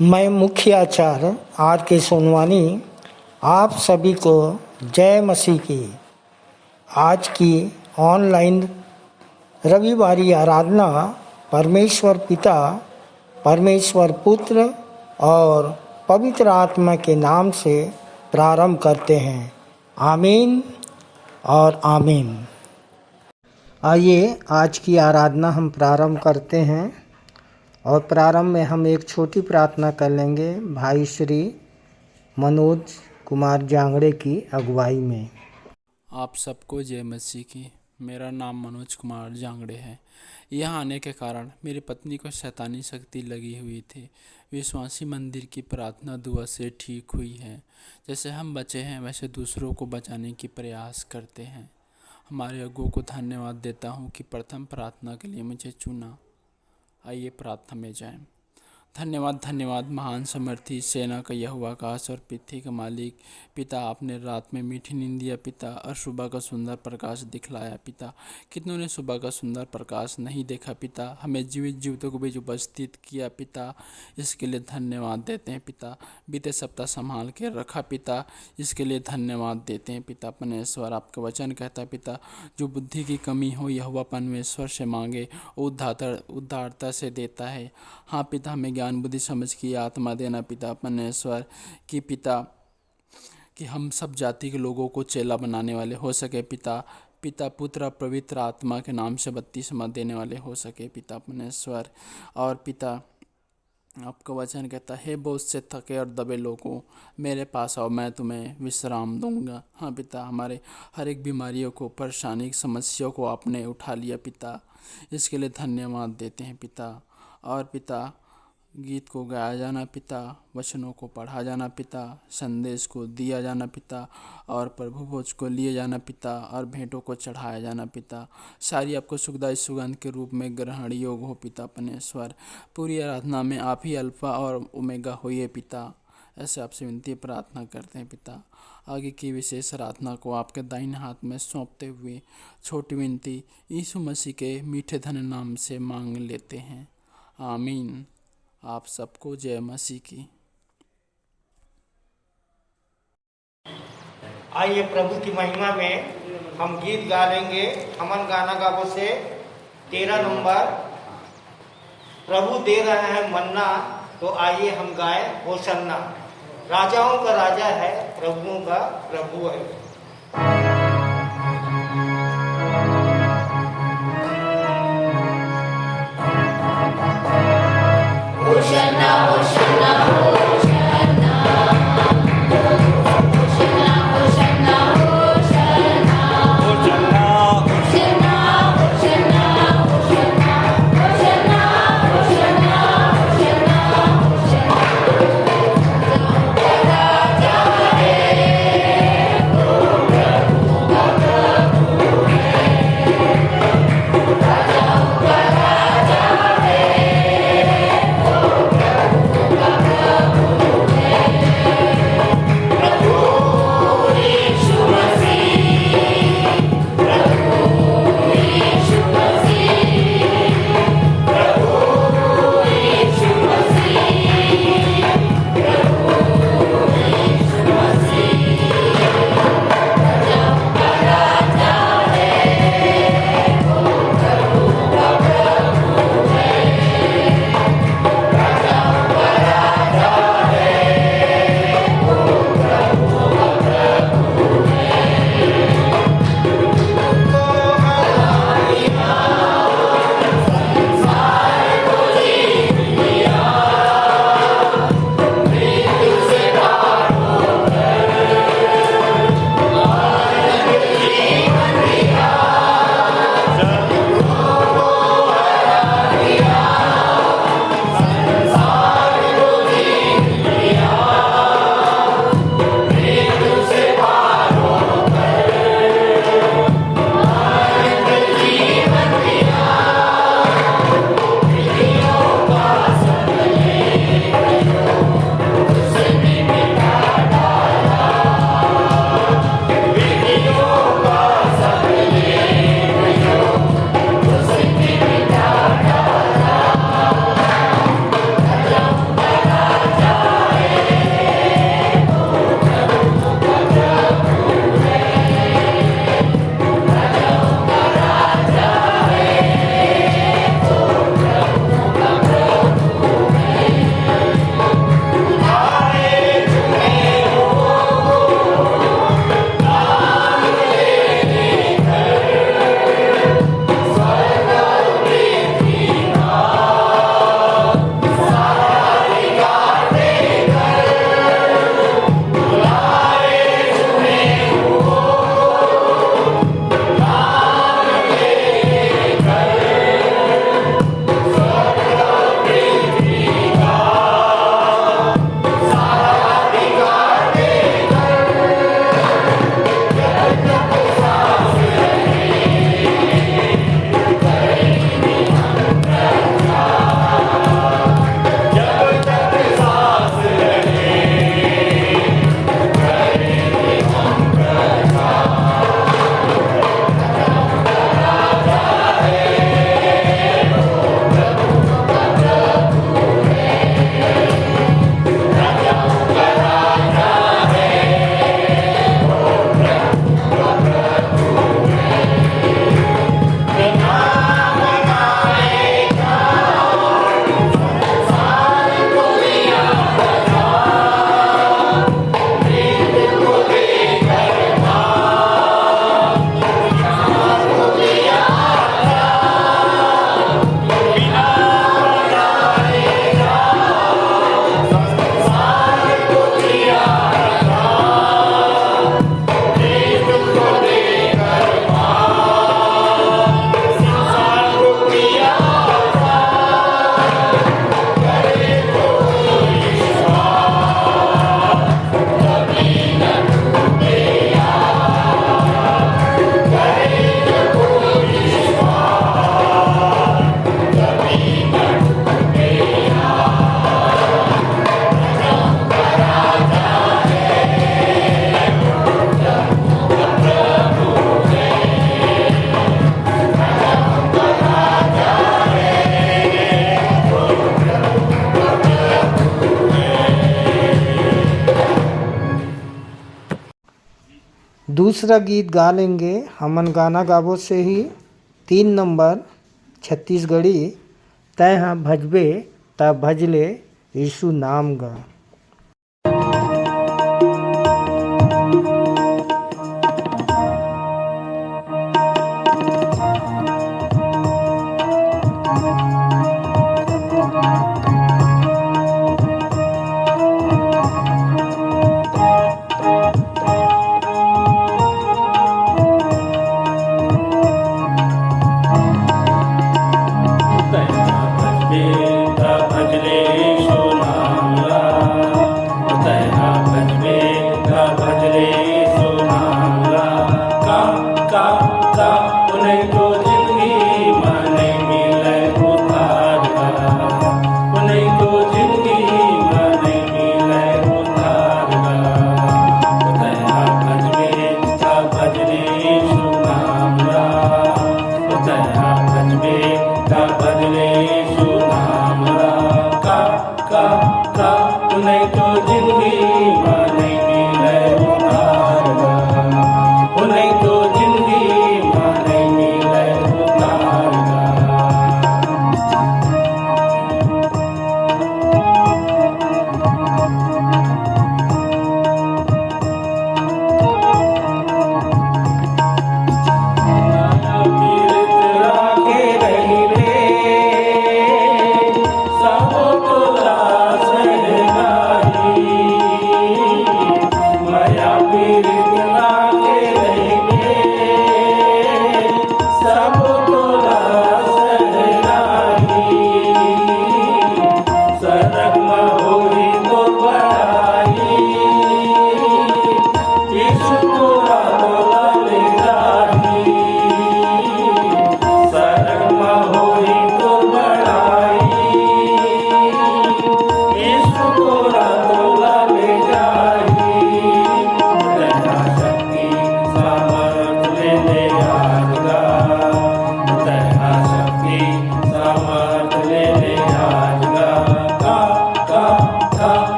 मैं मुख्य आचार्य आर के सोनवानी आप सभी को जय मसीह की आज की ऑनलाइन रविवारी आराधना परमेश्वर पिता, परमेश्वर पुत्र और पवित्र आत्मा के नाम से प्रारंभ करते हैं। आमीन और आमीन। आइए आज की आराधना हम प्रारंभ करते हैं और प्रारंभ में हम एक छोटी प्रार्थना कर लेंगे भाई श्री मनोज कुमार जांगड़े की अगुवाई में। आप सबको जय मसीह की। मेरा नाम मनोज कुमार जांगड़े है। यहाँ आने के कारण मेरी पत्नी को शैतानी शक्ति लगी हुई थी। विश्वासी मंदिर की प्रार्थना दुआ से ठीक हुई है। जैसे हम बचे हैं वैसे दूसरों को बचाने की प्रयास करते हैं। हमारे अगुओं को धन्यवाद देता हूँ कि प्रथम प्रार्थना के लिए मुझे चुना। आइए प्रार्थना में जाएं। धन्यवाद धन्यवाद महान समर्थी, सेना का यहोवा, आकाश और पृथ्वी का मालिक पिता, आपने रात में मीठी नींद दिया पिता और सुबह का सुंदर प्रकाश दिखलाया पिता। कितनों ने सुबह का सुंदर प्रकाश नहीं देखा पिता, हमें जीवित जीवितों को बीच उपस्थित किया पिता, इसके लिए धन्यवाद देते हैं पिता। बीते सप्ताह संभाल के रखा पिता, इसके लिए धन्यवाद देते हैं पिता। परमेश्वर आपका वचन कहता है पिता, जो बुद्धि की कमी हो यहोवा परमेश्वर से मांगे, उदारता से देता है। हाँ पिता, हमें ज्ञान बुद्धि समझ की आत्मा देना पिता परमेश्वर की पिता, कि हम सब जाति के लोगों को चेला बनाने वाले हो सके पिता। पिता पुत्र पवित्र आत्मा के नाम से बत्तीसवा देने वाले हो सके पिता परमेश्वर। और पिता आपका वचन कहता है, बहुत से थके और दबे लोगों मेरे पास आओ, मैं तुम्हें विश्राम दूंगा। हाँ पिता, हमारे हर एक बीमारियों को, परेशानी समस्याओं को आपने उठा लिया पिता, इसके लिए धन्यवाद देते हैं पिता। और पिता गीत को गाया जाना पिता, वचनों को पढ़ा जाना पिता, संदेश को दिया जाना पिता, और प्रभु भोज को लिए जाना पिता, और भेंटों को चढ़ाया जाना पिता। सारी आपको सुखदायी सुगंध के रूप में ग्रहण योग हो पिता परमेश्वर। पूरी आराधना में आप ही अल्फा और ओमेगा होइए पिता, ऐसे आपसे विनती प्रार्थना करते हैं पिता। आगे की विशेष आराधना को आपके दाहिने हाथ में सौंपते हुए छोटी विनती यीशु मसीह के मीठे धन नाम से मांग लेते हैं। आमीन। आप सबको जय मसीह की। आइए प्रभु की महिमा में हम गीत गा लेंगे। अमन गाना गावो से 13 नंबर, प्रभु दे रहे हैं मन्ना। तो आइए हम गाएं होसन्ना। राजाओं का राजा है, प्रभुओं का प्रभु है। होशन्ना होशन्ना होशन्ना, होशन्ना होशन्ना होशन्ना, होशन्ना होशन्ना होशन्ना, होशन्ना होशन्ना होशन्ना, होशन्ना राजा है, दूसरा गीत गा लेंगे हमन गाना गाबो से ही 3 नंबर छत्तीसगढ़ी तय हाँ भजबे ता भजले यीशु नाम गा।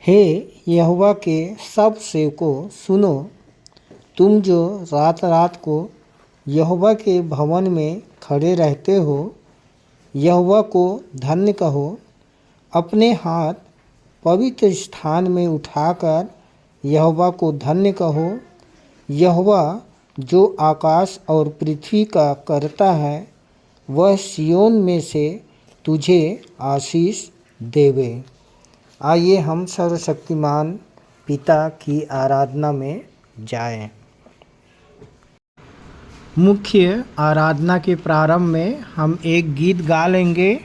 हे यहोवा के सब सेवकों सुनो, तुम जो रात रात को यहोवा के भवन में खड़े रहते हो, यहोवा को धन्य कहो। अपने हाथ पवित्र स्थान में उठाकर यहोवा को धन्य कहो। यहोवा जो आकाश और पृथ्वी का करता है, वह सियोन में से तुझे आशीष देवे। आइए हम सर्वशक्तिमान पिता की आराधना में जाएं। मुख्य आराधना के प्रारंभ में हम एक गीत गा लेंगे।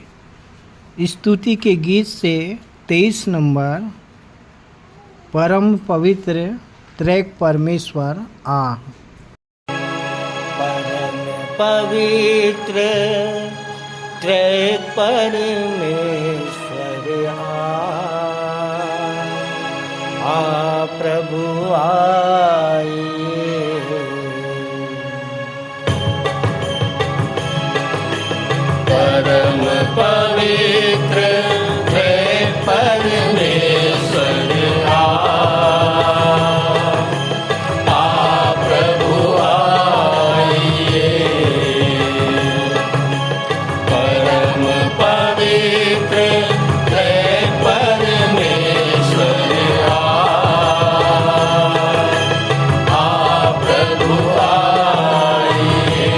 स्तुति के गीत से 23 नंबर, परम पवित्र त्रैक परमेश्वर आ। परम पवित्र त्रैक परमेश्वर आ प्रभु आइए। परम पवित्र त्रैक परमेश्वर प्रभु आइए। परम पवित्र त्रैक परमेश्वर प्रभु आइए।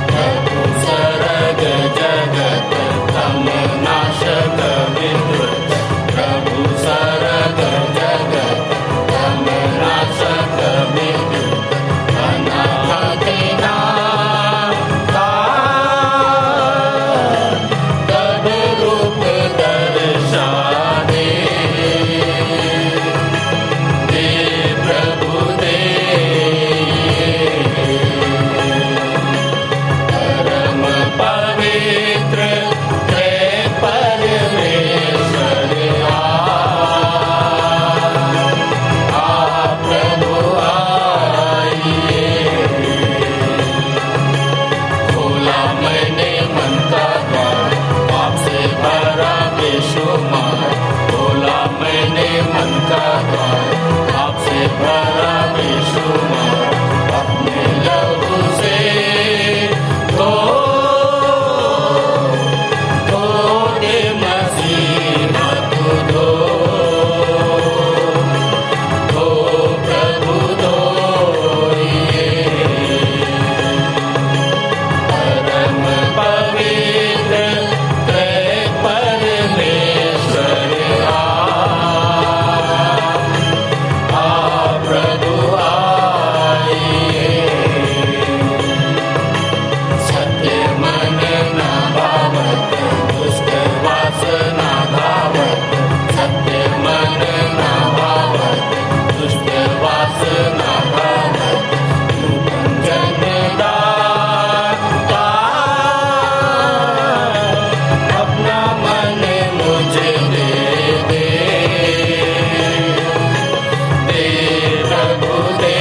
प्रभु सरग जगत तम नाशक विद्युत, प्रभु सरग जगत तम नाशक विद्युत, अनादिना तब रूप दर्शाने, दे प्रभु दे। परम पवित्र त्रैक परमेश्वर प्रभु आइए। खोला मैंने मन का द्वार, पाप से भरा बेशुमार। खोला मैंने मन का द्वार, पाप से भरा बेशुमार। अपने लहू से धो दे मसीह तू धो प्रभु धोइए। परम पवित्र त्रैक परमेश्वर प्रभु आइए। सत्य मन न भावत, दुष्ट वासना धावत। सत्य मन न भावत, दुष्ट वासना धावत। नूतन जन्मदाता अपना मन मुझे दे प्रभु दे।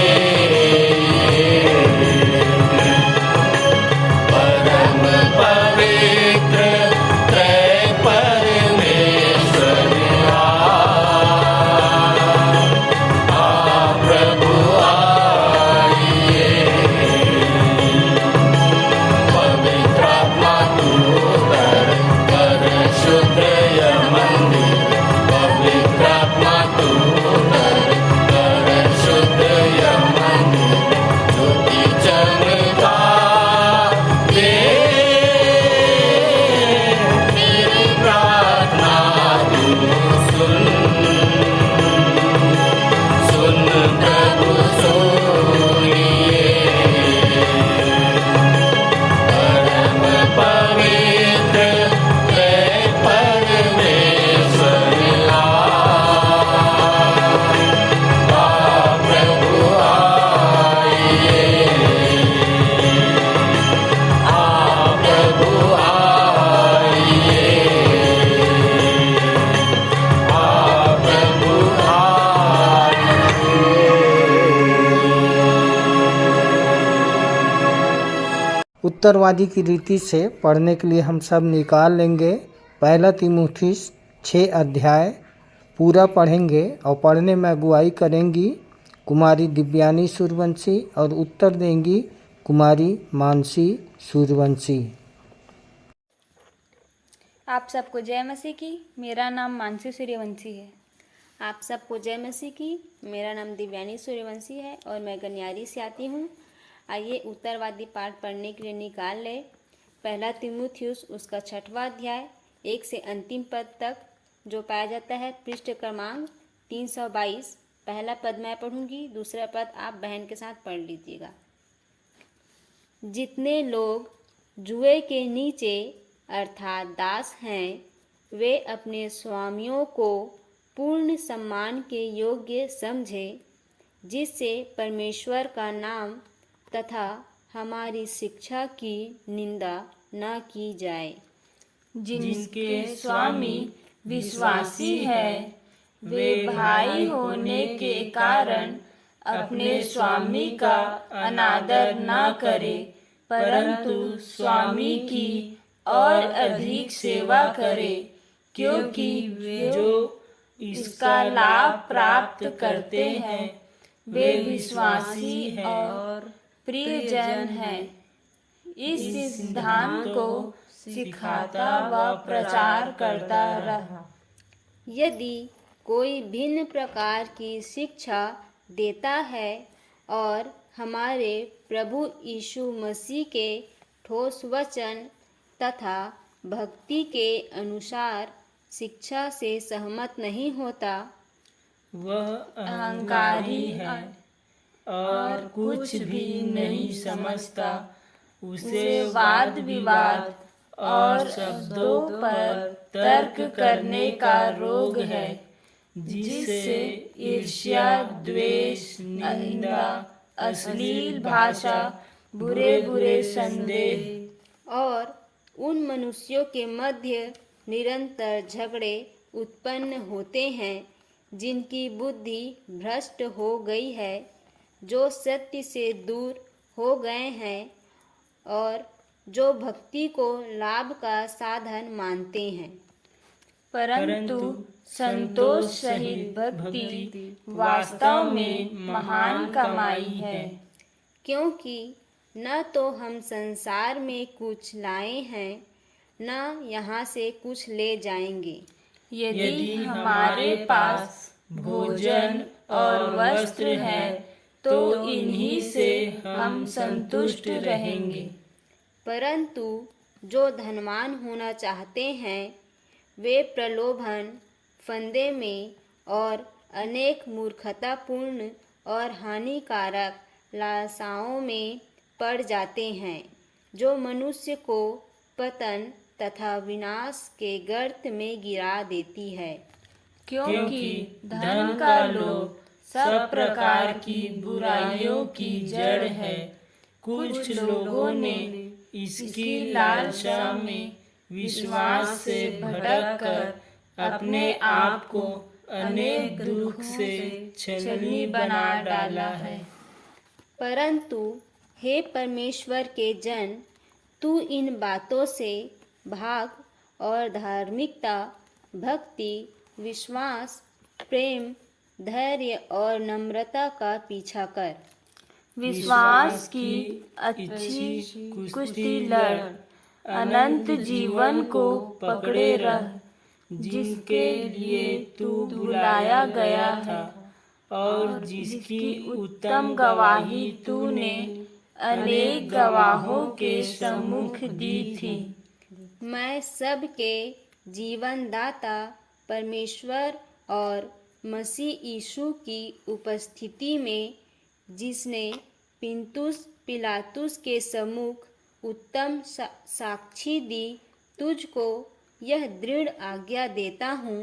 परम पवित्र त्रैक परमेश्वर प्रभु आइए। पवित्र आत्मा तू उतर कर शुद्ध यह मंदिर। पवित्र आत्मा तू उतर कर शुद्ध यह मंदिर। ज्योति चमका दे मेरी प्रार्थना तू सुन प्रभु सुनिए। परम पवित्र त्रैक परमेश्वर प्रभु आइए। प्रभु आइए। प्रभु उत्तरवादी की रीति से पढ़ने के लिए हम सब निकाल लेंगे। पहला तीमुथियुस 6 अध्याय पूरा पढ़ेंगे और पढ़ने में अगुवाई करेंगी कुमारी दिव्यानी सूर्यवंशी और उत्तर देंगी कुमारी मानसी सूर्यवंशी। आप सबको जय मसीह की। मेरा नाम मानसी सूर्यवंशी है। आप सबको जय मसीह की। मेरा नाम दिव्यानी सूर्यवंशी है और मैं गनियारी से आती हूँ। आइए उत्तरवादी पाठ पढ़ने के लिए निकाल ले। पहला तीमुथियुस उसका 6वां अध्याय 1 से अंतिम पद तक जो पाया जाता है पृष्ठ क्रमांक 322। पहला पद मैं पढ़ूंगी, दूसरा पद आप बहन के साथ पढ़ लीजिएगा। जितने लोग जुए के नीचे अर्थात दास हैं, वे अपने स्वामियों को पूर्ण सम्मान के योग्य समझे, जिससे परमेश्वर का नाम तथा हमारी शिक्षा की निंदा न की जाए। जिनके स्वामी विश्वासी हैं, वे भाई होने के कारण अपने स्वामी का अनादर न करें, परंतु स्वामी की और अधिक सेवा करें, क्योंकि वे जो इसका लाभ प्राप्त करते हैं वे विश्वासी और प्रियजन हैं। इस सिद्धांत को सिखाता व प्रचार करता रहा। यदि कोई भिन्न प्रकार की शिक्षा देता है और हमारे प्रभु यीशु मसीह के ठोस वचन तथा भक्ति के अनुसार शिक्षा से सहमत नहीं होता, वह अहंकारी है और कुछ भी नहीं समझता। उसे वाद विवाद और शब्दों पर तर्क करने का रोग है, जिससे ईर्ष्या, द्वेष, निंदा, अश्लील भाषा, बुरे बुरे संदेह और उन मनुष्यों के मध्य निरंतर झगड़े उत्पन्न होते हैं जिनकी बुद्धि भ्रष्ट हो गई है, जो सत्य से दूर हो गए हैं और जो भक्ति को लाभ का साधन मानते हैं। परंतु संतोष सहित भक्ति वास्तव में महान कमाई है, क्योंकि न तो हम संसार में कुछ लाए हैं, न यहाँ से कुछ ले जाएंगे। यदि हमारे पास भोजन और वस्त्र है तो इन्हीं से हम संतुष्ट रहेंगे। परंतु जो धनवान होना चाहते हैं, वे प्रलोभन, फंदे में और अनेक मूर्खतापूर्ण और हानिकारक लालसाओं में पड़ जाते हैं, जो मनुष्य को पतन तथा विनाश के गर्त में गिरा देती है। क्योंकि धन का लोभ सब प्रकार की बुराइयों की जड़ है। कुछ लोगों ने इसकी लालसा में विश्वास से भटक कर अपने आप को अनेक दुख से छलनी बना डाला है। परंतु हे परमेश्वर के जन, तू इन बातों से भाग और धार्मिकता, भक्ति, विश्वास, प्रेम, धैर्य और नम्रता का पीछा कर। विश्वास की अच्छी कुश्ती लड़, अनंत जीवन को पकड़े रह, जिसके लिए तू बुलाया गया था और जिसकी उत्तम गवाही तूने अनेक गवाहों के सम्मुख दी थी। मैं सबके जीवन दाता परमेश्वर और मसीह यीशु की उपस्थिति में, जिसने पिंतुस पिलातुस के सम्मुख उत्तम साक्षी दी, तुझको यह दृढ़ आज्ञा देता हूँ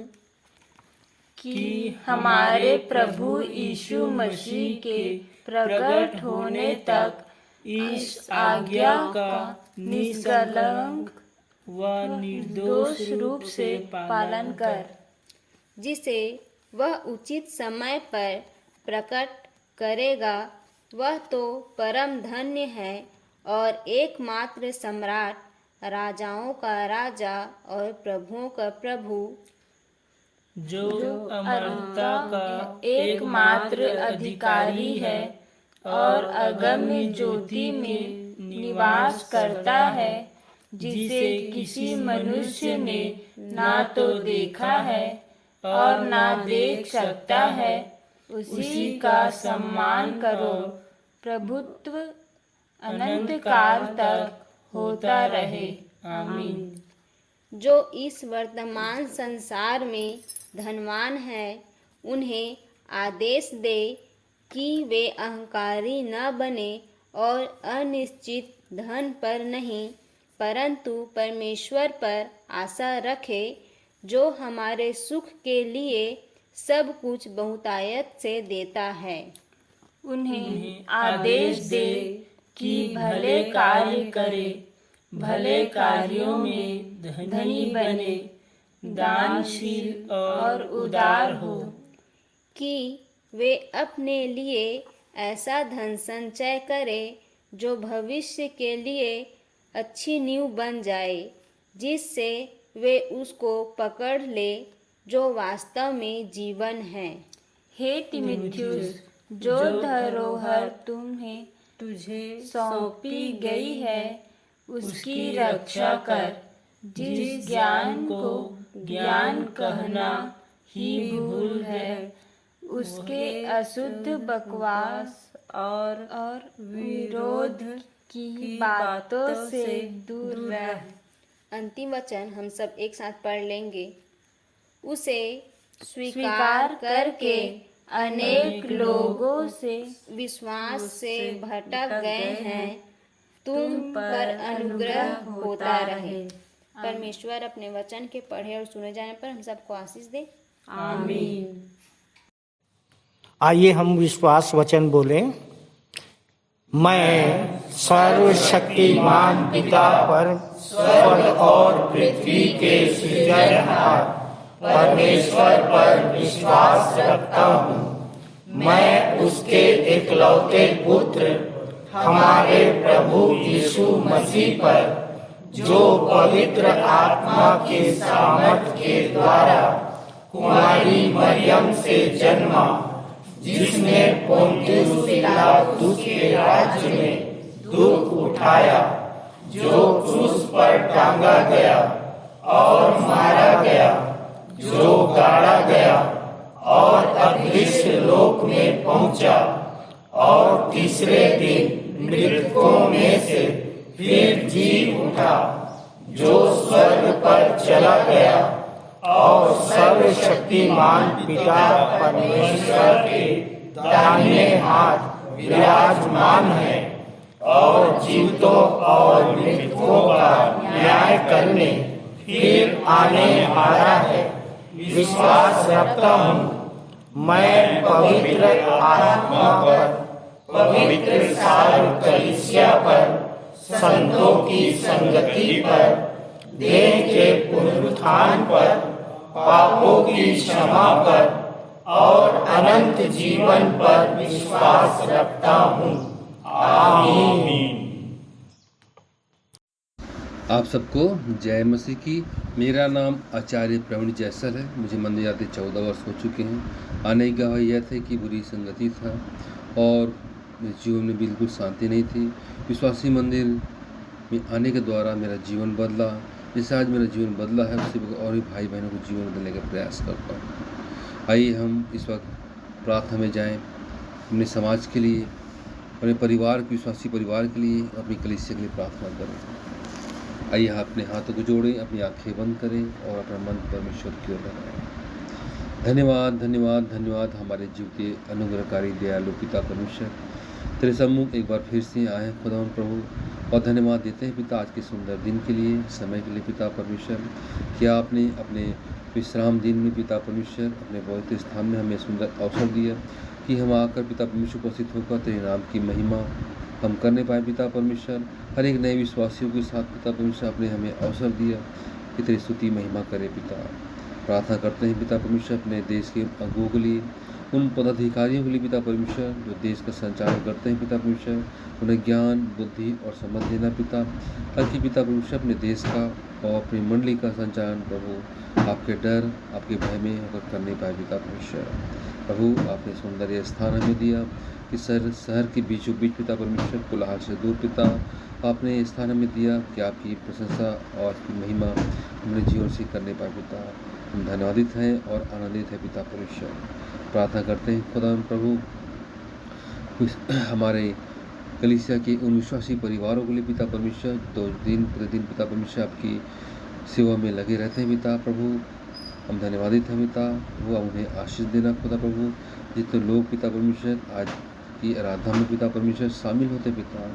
कि हमारे प्रभु यीशु मसीह के प्रकट होने तक इस आज्ञा का निष्कलंक व निर्दोष रूप से पालन कर, जिसे वह उचित समय पर प्रकट करेगा। वह तो परम धन्य है और एकमात्र सम्राट, राजाओं का राजा और प्रभुओं का प्रभु, जो अमरता का एकमात्र अधिकारी है और अगम्य ज्योति में निवास करता है, जिसे किसी मनुष्य ने ना तो देखा है और ना देख सकता है, उसी का सम्मान करो। प्रभुत्व अनंत काल तक होता रहे। आमीन। जो इस वर्तमान संसार में धनवान है, उन्हें आदेश दे कि वे अहंकारी न बने और अनिश्चित धन पर नहीं, परंतु परमेश्वर पर आशा रखे, जो हमारे सुख के लिए सब कुछ बहुतायत से देता है। उन्हें आदेश दे कि भले कार्य करे, भले कार्यों में धनी बने, दानशील और उदार हो, कि वे अपने लिए ऐसा धन संचय करे जो भविष्य के लिए अच्छी नींव बन जाए, जिससे वे उसको पकड़ ले जो वास्तव में जीवन है। हे तिमुथियुस, जो धरोहर तुम्हें तुझे सौंपी गई है, उसकी रक्षा कर। जिस ज्ञान को ज्ञान कहना ही भूल है, उसके अशुद्ध बकवास और विरोध की बातों से दूर रह। अंतिम वचन हम सब एक साथ पढ़ लेंगे। उसे स्वीकार करके अनेक लोगों से विश्वास से भटक गए हैं, तुम पर अनुग्रह होता रहे। परमेश्वर अपने वचन के पढ़े और सुने जाने पर हम सबको आशीष दे। आमीन। आइए हम विश्वास वचन बोलें। मैं सर्वशक्तिमान पिता पर स्वर्ग और पृथ्वी के सृजनहार परमेश्वर पर विश्वास रखता हूँ। मैं उसके एकलौते पुत्र हमारे प्रभु यीशु मसीह पर, जो पवित्र आत्मा के सामर्थ के द्वारा कुमारी मरियम से जन्मा, जिसने पोंतियुस पिलातुस के राज्य में दुख उठाया, जो क्रूस पर टांगा गया और मारा गया, जो गाड़ा गया और अदृश्य लोक में पहुंचा, और तीसरे दिन मृतकों में से फिर जी उठा, जो स्वर्ग पर चला गया और सर्वशक्तिमान पिता परमेश्वर के दाहिने हाथ विराजमान है, और जीवितों और मृतकों का न्याय करने फिर आने वाला है। विश्वास रखता हूँ मैं पवित्र आत्मा पर, पवित्र सारी कलीसिया पर, संतों की संगति पर, देह के पुनरुत्थान पर, पापों की क्षमा पर और अनंत जीवन पर विश्वास रखता हूँ। आमीन। आप सबको जय मसीह की। मेरा नाम आचार्य प्रवीण जैसल है। मुझे मंदिर जाते 14 वर्ष हो चुके हैं। आने की गवाही यह थे कि बुरी संगति था और मेरे जीवन में बिल्कुल शांति नहीं थी। विश्वासी मंदिर में आने के द्वारा मेरा जीवन बदला। जैसे आज मेरा जीवन बदला है, उससे और भी भाई बहनों को जीवन बदलने का प्रयास करता हूँ। आइए हम इस वक्त प्रार्थना में जाएं, अपने समाज के लिए, अपने परिवार, विश्वासी परिवार के लिए, अपनी कलीसिया के लिए प्रार्थना करें। आइए अपने हाथों को जोड़ें, अपनी आंखें बंद करें और अपना मन परमेश्वर की ओर लगाएं। धन्यवाद धन्यवाद धन्यवाद हमारे जीव के अनुग्रहकारी दयालु पिता परमेश्वर, तेरे सम्मुख एक बार फिर से आए हैं खुदावंद प्रभु, और धन्यवाद देते हैं पिता आज के सुंदर दिन के लिए, समय के लिए पिता परमेश्वर। क्या आपने अपने विश्राम दिन में पिता परमेश्वर अपने पवित्र स्थान में हमें सुंदर अवसर दिया कि हम आकर पिता परमेश्वर उपस्थित होकर तेरे नाम की महिमा हम करने पाए पिता परमेश्वर। हर एक नए विश्वासियों के साथ पिता परमेश्वर आपने हमें अवसर दिया कि तेरी स्तुति महिमा करे पिता। प्रार्थना करते हैं पिता परमेश्वर अपने देश के अगुओं के लिए, उन पदाधिकारियों के लिए पिता परमेश्वर जो देश का संचालन करते हैं पिता परमेश्वर, उन्हें ज्ञान बुद्धि और समझ देना पिता, ताकि पिता परमेश्वर अपने देश का और अपनी मंडली का संचालन प्रभु आपके डर, आपके भय में होकर करने पाए पिता परमेश्वर। प्रभु आपने सौंदर्य स्थान हमें दिया कि शहर के बीचों बीच पिता परमेश्वर, कोलाहल से दूर पिता आपने स्थान हमें दिया कि आपकी प्रशंसा और आपकी महिमा हमने जीवन से करने पाए पिता। हम धन्यवादित हैं और आनंदित हैं पिता परमेश्वर। प्रार्थना करते हैं खुदा प्रभु हमारे कलीसिया के उन विश्वासी परिवारों के लिए पिता परमेश्वर तो दिन प्रतिदिन पिता परमेश्वर आपकी सेवा में लगे रहते हैं पिता प्रभु। हम धन्यवादित हैं पिता प्रभु, उन्हें आशीष देना खुदा प्रभु। जितने लोग पिता परमेश्वर आज की आराधना में पिता परमेश्वर शामिल होते पिता,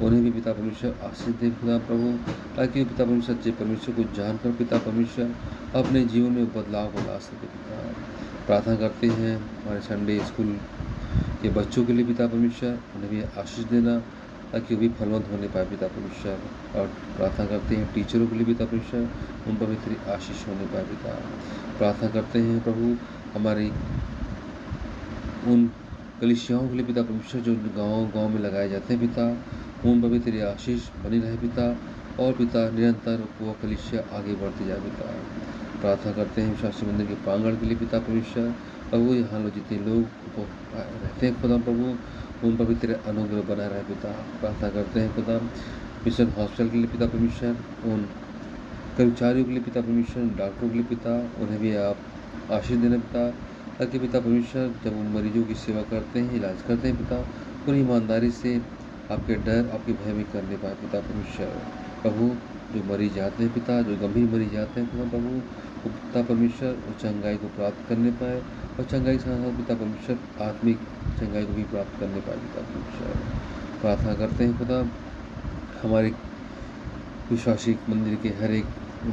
उन्हें भी पिता परमेश्वर आशीष दे खुदा प्रभु, ताकि वो पिता परमेश्वर सच्चे परमेश्वर को जानकर पिता परमेश्वर अपने जीवन में बदलाव को ला सके पिता। प्रार्थना करते हैं हमारे संडे स्कूल के बच्चों के लिए पिता परमेश्वर, उन्हें भी आशीष देना ताकि वो भी फलवंत होने पाए पिता परमेश्वर। और प्रार्थना करते हैं टीचरों के लिए पिता परमेश्वर, उन पर भी तेरी आशीष होने पाए पिता। प्रार्थना करते हैं प्रभु हमारी उन कलीसियाओं के लिए पिता परमेश्वर जो गाँव में लगाए जाते हैं पिता, उन पर भी तेरी आशीष बनी रहे पिता। और पिता निरंतर वो कलीसिया आगे बढ़ती जाए पिता। प्रार्थना करते हैं विश्वासी मंदिर के प्रांगण के लिए पिता परमेश्वर, प्रभु यहाँ लोग जितने लोग रहते हैं खुदा प्रभु, उन पर भी तेरे अनुग्रह बना रहे पिता। प्रार्थना करते हैं खुदा मिशन हॉस्पिटल के लिए पिता परमेश्वर, उन कर्मचारियों के लिए पिता परमेश्वर, डॉक्टरों के लिए पिता, उन्हें भी आप आशीष देना पिता, ताकि पिता परमेश्वर जब वो मरीजों की सेवा करते हैं, इलाज करते हैं पिता, पूरी ईमानदारी से आपके डर, आपके भय में करने पाए पिता परमेश्वर। प्रभु जो मरीज आते हैं पिता, जो गंभीर मरीज आते हैं पिता प्रभु, वो पिता परमेश्वर वो चंगाई को प्राप्त करने पाए, और चंगाई के साथ पिता परमेश्वर आत्मिक चंगाई को भी प्राप्त करने पाए पिता परमेश्वर। प्रार्थना करते हैं खुदा हमारे विश्वासी मंदिर के हर एक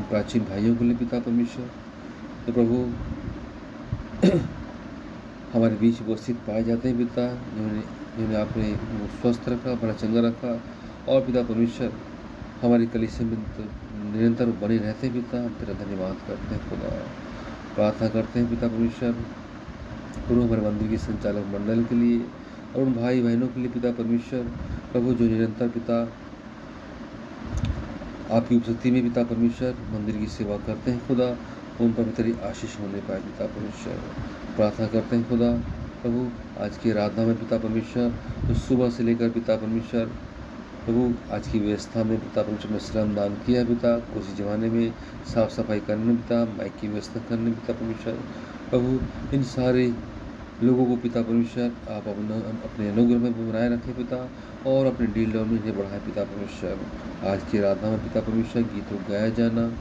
प्राचीन भाइयों के लिए पिता परमेश्वर, तो प्रभु हमारे बीच उपस्थित पाए जाते हैं पिता, जिन्हें आपने स्वस्थ रखा, बड़ा चंगा रखा, और पिता परमेश्वर हमारी कलीसिया में तो निरंतर बने रहते हैं पिता। हम तेरा धन्यवाद करते हैं खुदा। प्रार्थना करते हैं पिता परमेश्वर प्रभु हमारे मंदिर के संचालक मंडल के लिए और उन भाई बहनों के लिए पिता परमेश्वर, प्रभु जो निरंतर पिता आपकी उपस्थिति में पिता परमेश्वर मंदिर की सेवा करते हैं खुदा, उन पर भी तेरी आशीष होने पाए पिता परमेश्वर। प्रार्थना करते हैं खुदा प्रभु आज की आराधना में पिता परमेश्वर, तो सुबह से लेकर पिता परमेश्वर प्रभु आज की व्यवस्था में पिता परमेश्वर ने श्रम दान किया पिता, कोशिश जमाने में साफ सफाई करने पिता, माइक की व्यवस्था करने पिता परमेश्वर, प्रभु इन सारे लोगों को पिता परमेश्वर आप अपने अनुग्रह में बनाए रखें पिता, और अपने डील में इन्हें बढ़ाए पिता परमेश्वर। आज की आराधना में पिता परमेश्वर गीतों गाया जाना,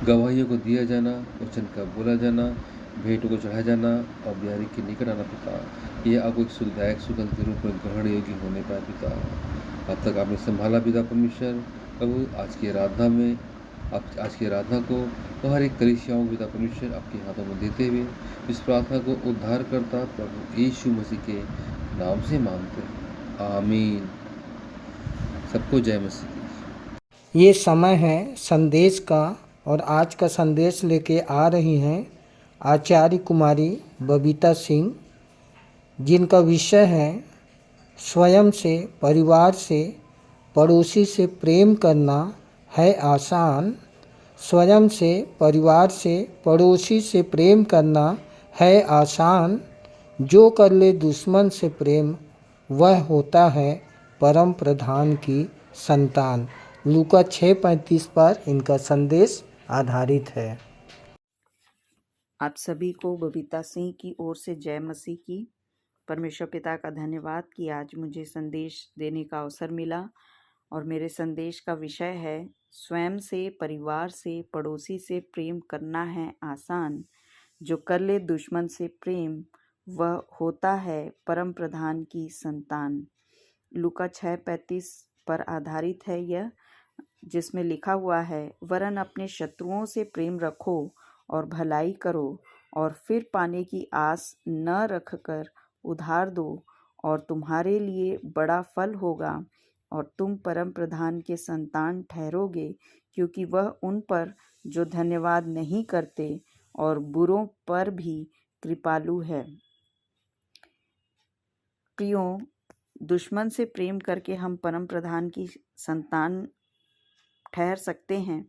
गवाहियों को दिया जाना, वचन का बोला जाना, भेंटों को चढ़ाया जाना और बिहारी के निकट आना पिता, ये आपको एक सुखदायक सुगंध के रूप में ग्रहण योग्य होने पाए पिता। अब तक आपने संभाला पिता परमेश्वर, प्रभु आज की आराधना में आज की आराधना को तो हर एक कलीसियाओं पिता परमेश्वर आपके हाथों में देते हुए इस प्रार्थना को उद्धार करता प्रभु यीशु मसीह के नाम से मांगते हैं, आमीन। सबको जय मसीह। ये समय है संदेश का, और आज का संदेश लेके आ रही हैं आचार्य कुमारी बबीता सिंह, जिनका विषय है स्वयं से, परिवार से, पड़ोसी से प्रेम करना है आसान। स्वयं से, परिवार से, पड़ोसी से प्रेम करना है आसान, जो कर ले दुश्मन से प्रेम वह होता है परम प्रधान की संतान। लूका 6:35 पर इनका संदेश आधारित है। आप सभी को बबीता सिंह की ओर से जय मसीह की। परमेश्वर पिता का धन्यवाद कि आज मुझे संदेश देने का अवसर मिला, और मेरे संदेश का विषय है स्वयं से, परिवार से, पड़ोसी से प्रेम करना है आसान, जो कर ले दुश्मन से प्रेम वह होता है परम प्रधान की संतान। लूका 6:35 पर आधारित है यह, जिसमें लिखा हुआ है, वरन अपने शत्रुओं से प्रेम रखो और भलाई करो, और फिर पाने की आस न रखकर उधार दो, और तुम्हारे लिए बड़ा फल होगा, और तुम परम प्रधान के संतान ठहरोगे, क्योंकि वह उन पर जो धन्यवाद नहीं करते और बुरों पर भी कृपालु है। प्रियो, दुश्मन से प्रेम करके हम परम प्रधान की संतान ठहर सकते हैं,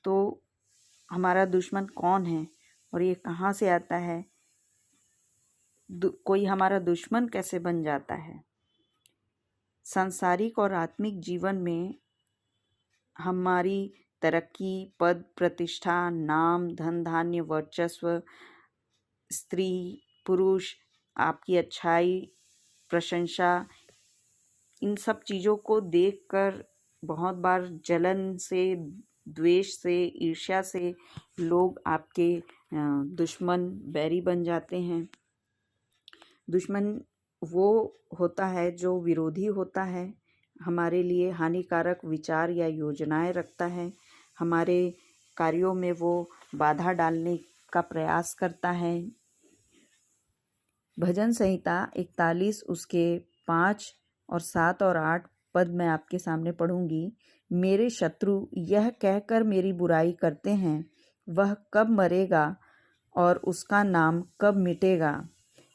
तो हमारा दुश्मन कौन है और ये कहाँ से आता है, कोई हमारा दुश्मन कैसे बन जाता है। सांसारिक और आत्मिक जीवन में हमारी तरक्की, पद, प्रतिष्ठा, नाम, धन, धान्य, वर्चस्व, स्त्री, पुरुष, आपकी अच्छाई, प्रशंसा, इन सब चीज़ों को देखकर बहुत बार जलन से, द्वेष से, ईर्ष्या से लोग आपके दुश्मन, बैरी बन जाते हैं। दुश्मन वो होता है जो विरोधी होता है, हमारे लिए हानिकारक विचार या योजनाएं रखता है, हमारे कार्यों में वो बाधा डालने का प्रयास करता है। भजन संहिता 41 उसके 5 और 7 और 8 पद मैं आपके सामने पढ़ूंगी। मेरे शत्रु यह कहकर मेरी बुराई करते हैं, वह कब मरेगा और उसका नाम कब मिटेगा।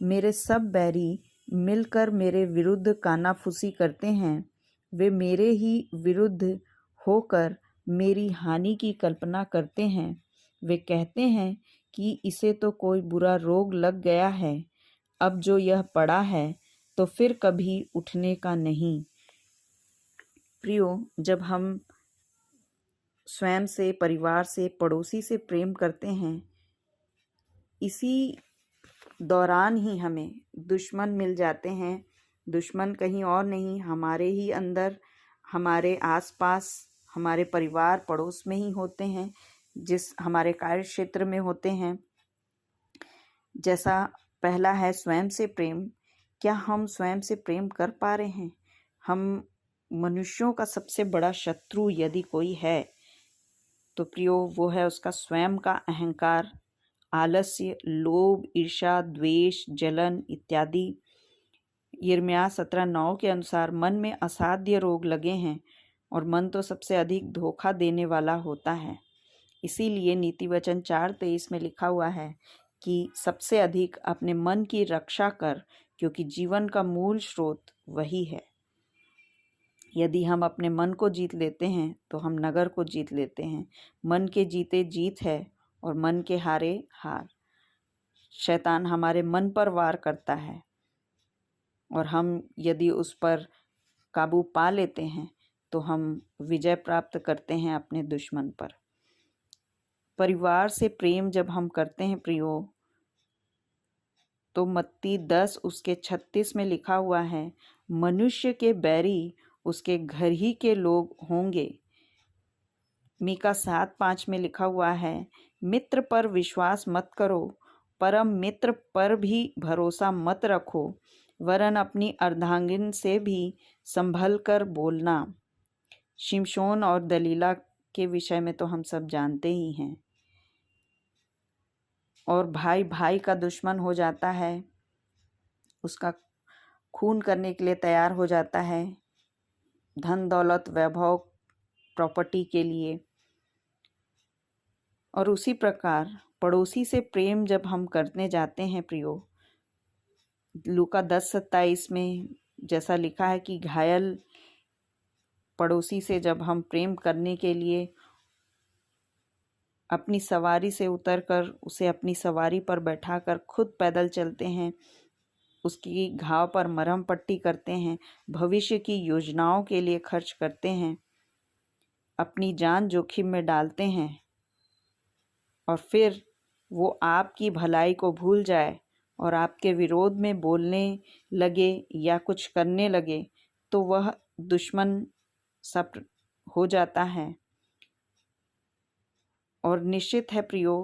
मेरे सब बैरी मिलकर मेरे विरुद्ध कानाफूसी करते हैं, वे मेरे ही विरुद्ध होकर मेरी हानि की कल्पना करते हैं। वे कहते हैं कि इसे तो कोई बुरा रोग लग गया है, अब जो यह पड़ा है तो फिर कभी उठने का नहीं। प्रियो, जब हम स्वयं से, परिवार से, पड़ोसी से प्रेम करते हैं, इसी दौरान ही हमें दुश्मन मिल जाते हैं। दुश्मन कहीं और नहीं, हमारे ही अंदर, हमारे आसपास, हमारे परिवार पड़ोस में ही होते हैं, जिस हमारे कार्य क्षेत्र में होते हैं। जैसा पहला है स्वयं से प्रेम, क्या हम स्वयं से प्रेम कर पा रहे हैं? हम मनुष्यों का सबसे बड़ा शत्रु यदि कोई है तो प्रियो वो है उसका स्वयं का अहंकार, आलस्य, लोभ, ईर्ष्या, द्वेष, जलन इत्यादि। यिर्मयाह 17:9 के अनुसार मन में असाध्य रोग लगे हैं और मन तो सबसे अधिक धोखा देने वाला होता है। इसीलिए नीति वचन 4:23 में लिखा हुआ है कि सबसे अधिक अपने मन की रक्षा कर, क्योंकि जीवन का मूल स्रोत वही है। यदि हम अपने मन को जीत लेते हैं तो हम नगर को जीत लेते हैं। मन के जीते जीत है और मन के हारे हार। शैतान हमारे मन पर वार करता है और हम यदि उस पर काबू पा लेते हैं तो हम विजय प्राप्त करते हैं अपने दुश्मन पर। परिवार से प्रेम जब हम करते हैं प्रियो, तो मत्ती 10 उसके 36 में लिखा हुआ है, मनुष्य के बैरी उसके घर ही के लोग होंगे। मीका 7:5 में लिखा हुआ है, मित्र पर विश्वास मत करो, परम मित्र पर भी भरोसा मत रखो, वरन अपनी अर्धांगिन से भी संभल कर बोलना। शिमशोन और दलीला के विषय में तो हम सब जानते ही हैं। और भाई भाई का दुश्मन हो जाता है, उसका खून करने के लिए तैयार हो जाता है, धन दौलत, वैभव, प्रॉपर्टी के लिए। और उसी प्रकार पड़ोसी से प्रेम जब हम करने जाते हैं प्रियो, लूका 10:27 में जैसा लिखा है कि घायल पड़ोसी से जब हम प्रेम करने के लिए अपनी सवारी से उतरकर उसे अपनी सवारी पर बैठाकर खुद पैदल चलते हैं, उसकी घाव पर मरहम पट्टी करते हैं, भविष्य की योजनाओं के लिए खर्च करते हैं, अपनी जान जोखिम में डालते हैं, और फिर वो आपकी भलाई को भूल जाए और आपके विरोध में बोलने लगे या कुछ करने लगे, तो वह दुश्मन सब हो जाता है। और निश्चित है प्रियो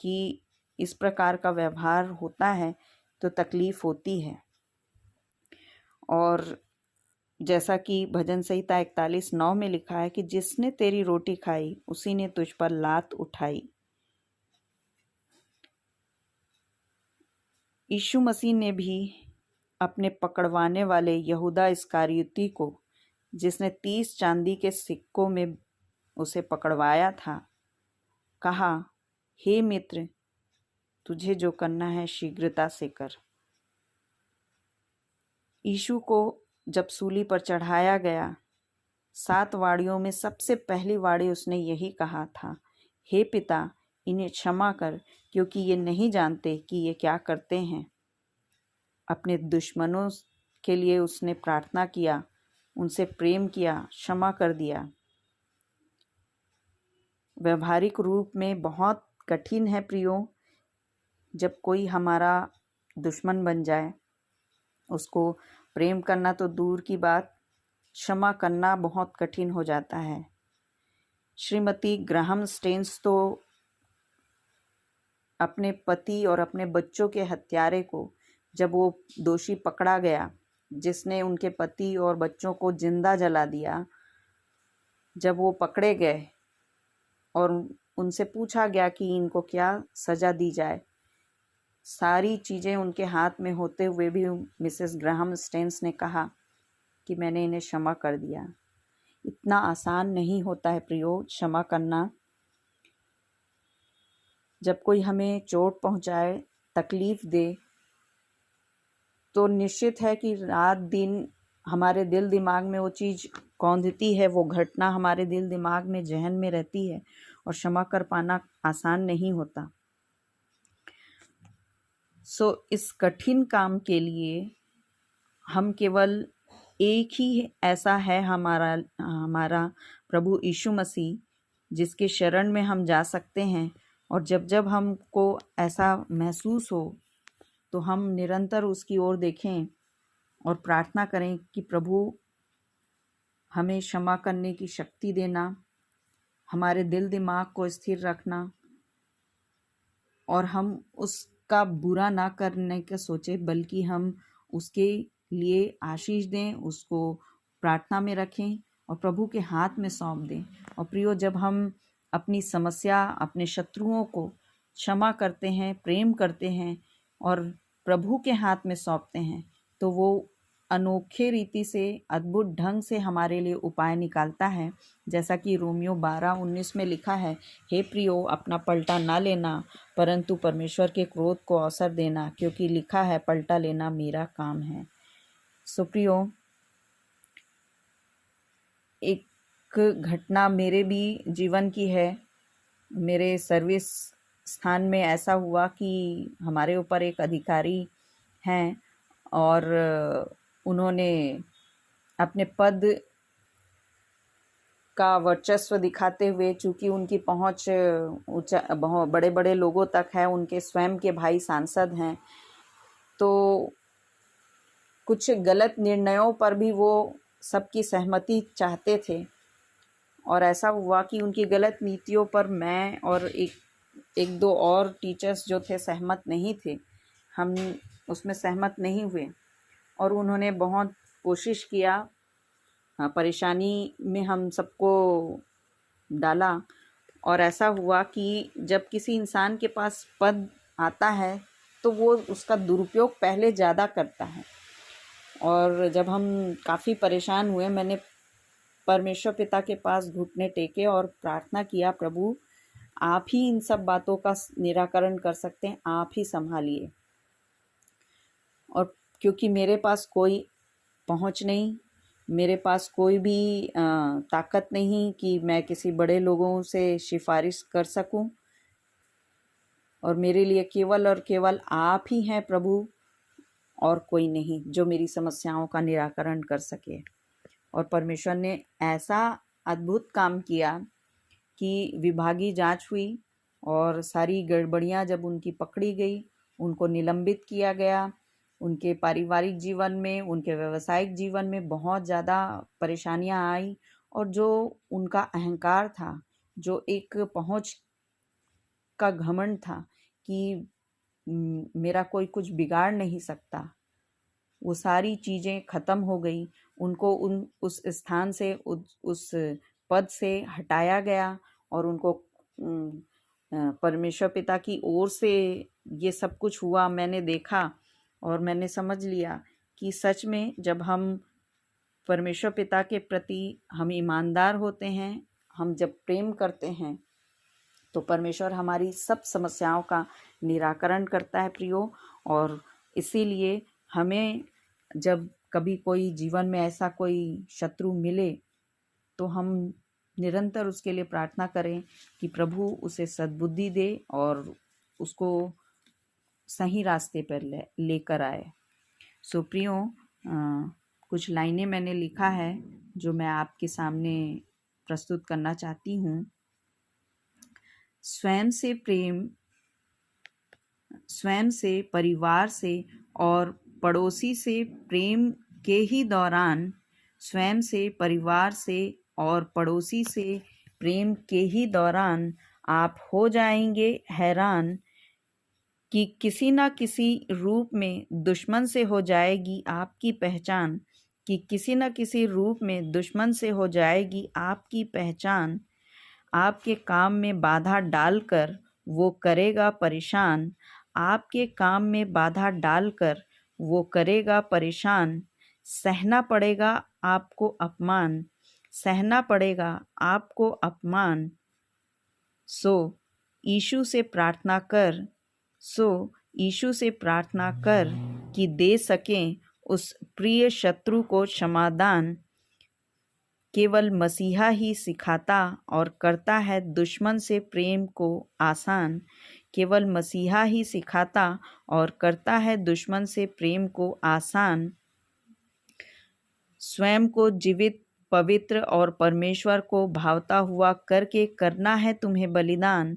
कि इस प्रकार का व्यवहार होता है तो तकलीफ होती है। और जैसा कि भजन संहिता 41:9 में लिखा है कि जिसने तेरी रोटी खाई उसी ने तुझ पर लात उठाई। यीशु मसीह ने भी अपने पकड़वाने वाले यहूदा इस्करियोती को, जिसने 30 चांदी के सिक्कों में उसे पकड़वाया था, कहा, हे मित्र, तुझे जो करना है शीघ्रता से कर। यीशु को जब सूली पर चढ़ाया गया 7 वाणियों में सबसे पहली वाणी उसने यही कहा था, हे पिता, इन्हें क्षमा कर, क्योंकि ये नहीं जानते कि ये क्या करते हैं। अपने दुश्मनों के लिए उसने प्रार्थना किया, उनसे प्रेम किया, क्षमा कर दिया। व्यवहारिक रूप में बहुत कठिन है प्रियो, जब कोई हमारा दुश्मन बन जाए, उसको प्रेम करना तो दूर की बात, क्षमा करना बहुत कठिन हो जाता है। श्रीमती ग्राहम स्टेन्स तो अपने पति और अपने बच्चों के हत्यारे को, जब वो दोषी पकड़ा गया, जिसने उनके पति और बच्चों को जिंदा जला दिया, जब वो पकड़े गए और उनसे पूछा गया कि इनको क्या सज़ा दी जाए, सारी चीज़ें उनके हाथ में होते हुए भी मिसेस ग्राहम स्टेन्स ने कहा कि मैंने इन्हें क्षमा कर दिया। इतना आसान नहीं होता है प्रियो क्षमा करना। जब कोई हमें चोट पहुंचाए, तकलीफ़ दे, तो निश्चित है कि रात दिन हमारे दिल दिमाग में वो चीज़ कौंधती है, वो घटना हमारे दिल दिमाग में, जहन में रहती है, और क्षमा कर पाना आसान नहीं होता। इस कठिन काम के लिए हम केवल एक ही ऐसा है हमारा प्रभु यीशु मसीह, जिसके शरण में हम जा सकते हैं। और जब जब हमको ऐसा महसूस हो तो हम निरंतर उसकी ओर देखें और प्रार्थना करें कि प्रभु हमें क्षमा करने की शक्ति देना, हमारे दिल दिमाग को स्थिर रखना, और हम उसका बुरा ना करने का सोचें, बल्कि हम उसके लिए आशीष दें, उसको प्रार्थना में रखें और प्रभु के हाथ में सौंप दें। और प्रियो, जब हम अपनी समस्या, अपने शत्रुओं को क्षमा करते हैं, प्रेम करते हैं और प्रभु के हाथ में सौंपते हैं, तो वो अनोखे रीति से, अद्भुत ढंग से हमारे लिए उपाय निकालता है। जैसा कि रोमियो 12:19 में लिखा है, हे प्रियो, अपना पलटा ना लेना, परंतु परमेश्वर के क्रोध को अवसर देना, क्योंकि लिखा है, पलटा लेना मेरा काम है। प्रियो, एक घटना मेरे भी जीवन की है। मेरे सर्विस स्थान में ऐसा हुआ कि हमारे ऊपर एक अधिकारी हैं और उन्होंने अपने पद का वर्चस्व दिखाते हुए, चूँकि उनकी पहुँच बहुत बड़े बड़े लोगों तक है, उनके स्वयं के भाई सांसद हैं, तो कुछ गलत निर्णयों पर भी वो सबकी सहमति चाहते थे। और ऐसा हुआ कि उनकी गलत नीतियों पर मैं और एक दो और टीचर्स जो थे सहमत नहीं थे, हम उसमें सहमत नहीं हुए और उन्होंने बहुत कोशिश किया, परेशानी में हम सबको डाला। और ऐसा हुआ कि जब किसी इंसान के पास पद आता है तो वो उसका दुरुपयोग पहले ज़्यादा करता है। और जब हम काफ़ी परेशान हुए, मैंने परमेश्वर पिता के पास घुटने टेके और प्रार्थना किया, प्रभु आप ही इन सब बातों का निराकरण कर सकते हैं, आप ही संभालिए। और क्योंकि मेरे पास कोई पहुंच नहीं, मेरे पास कोई भी ताकत नहीं कि मैं किसी बड़े लोगों से सिफारिश कर सकूं, और मेरे लिए केवल और केवल आप ही हैं प्रभु, और कोई नहीं जो मेरी समस्याओं का निराकरण कर सके। और परमेश्वर ने ऐसा अद्भुत काम किया कि विभागीय जांच हुई और सारी गड़बड़ियां जब उनकी पकड़ी गई, उनको निलंबित किया गया। उनके पारिवारिक जीवन में, उनके व्यावसायिक जीवन में बहुत ज़्यादा परेशानियां आई, और जो उनका अहंकार था, जो एक पहुंच का घमंड था कि मेरा कोई कुछ बिगाड़ नहीं सकता, वो सारी चीज़ें ख़त्म हो गई। उनको उस स्थान से, उस पद से हटाया गया और उनको परमेश्वर पिता की ओर से ये सब कुछ हुआ, मैंने देखा और मैंने समझ लिया कि सच में जब हम परमेश्वर पिता के प्रति हम ईमानदार होते हैं, हम जब प्रेम करते हैं, तो परमेश्वर हमारी सब समस्याओं का निराकरण करता है प्रियो। और इसीलिए हमें जब कभी कोई जीवन में ऐसा कोई शत्रु मिले तो हम निरंतर उसके लिए प्रार्थना करें कि प्रभु उसे सद्बुद्धि दे और उसको सही रास्ते पर लेकर आए। सो प्रियो, कुछ लाइनें मैंने लिखा है जो मैं आपके सामने प्रस्तुत करना चाहती हूँ। स्वयं से प्रेम, स्वयं से, परिवार से और पड़ोसी से प्रेम के ही दौरान, स्वयं से, परिवार से और पड़ोसी से प्रेम के ही दौरान आप हो जाएंगे हैरान कि किसी न किसी रूप में दुश्मन से हो जाएगी आपकी पहचान, कि किसी न किसी रूप में दुश्मन से हो जाएगी आपकी पहचान। आपके काम में बाधा डालकर वो करेगा परेशान, आपके काम में बाधा डालकर वो करेगा परेशान। सहना पड़ेगा आपको अपमान, सहना पड़ेगा आपको अपमान। सो यीशु से प्रार्थना कर, सो यीशु से प्रार्थना कर कि दे सकें उस प्रिय शत्रु को क्षमादान। केवल मसीहा ही सिखाता और करता है दुश्मन से प्रेम को आसान, केवल मसीहा ही सिखाता और करता है दुश्मन से प्रेम को आसान। स्वयं को जीवित, पवित्र और परमेश्वर को भावता हुआ करके करना है तुम्हें बलिदान।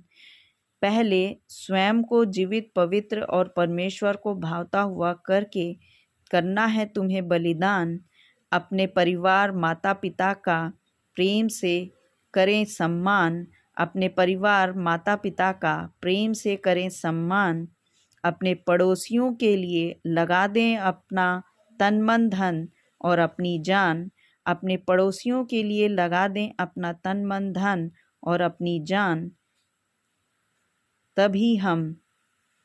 पहले स्वयं को जीवित, पवित्र और परमेश्वर को भावता हुआ करके करना है तुम्हें बलिदान। अपने परिवार, माता पिता का प्रेम से करें सम्मान, अपने परिवार, माता पिता का प्रेम से करें सम्मान। अपने पड़ोसियों के लिए लगा दें अपना तन मन धन और अपनी जान, अपने पड़ोसियों के लिए लगा दें अपना तन मन धन और अपनी जान। तभी हम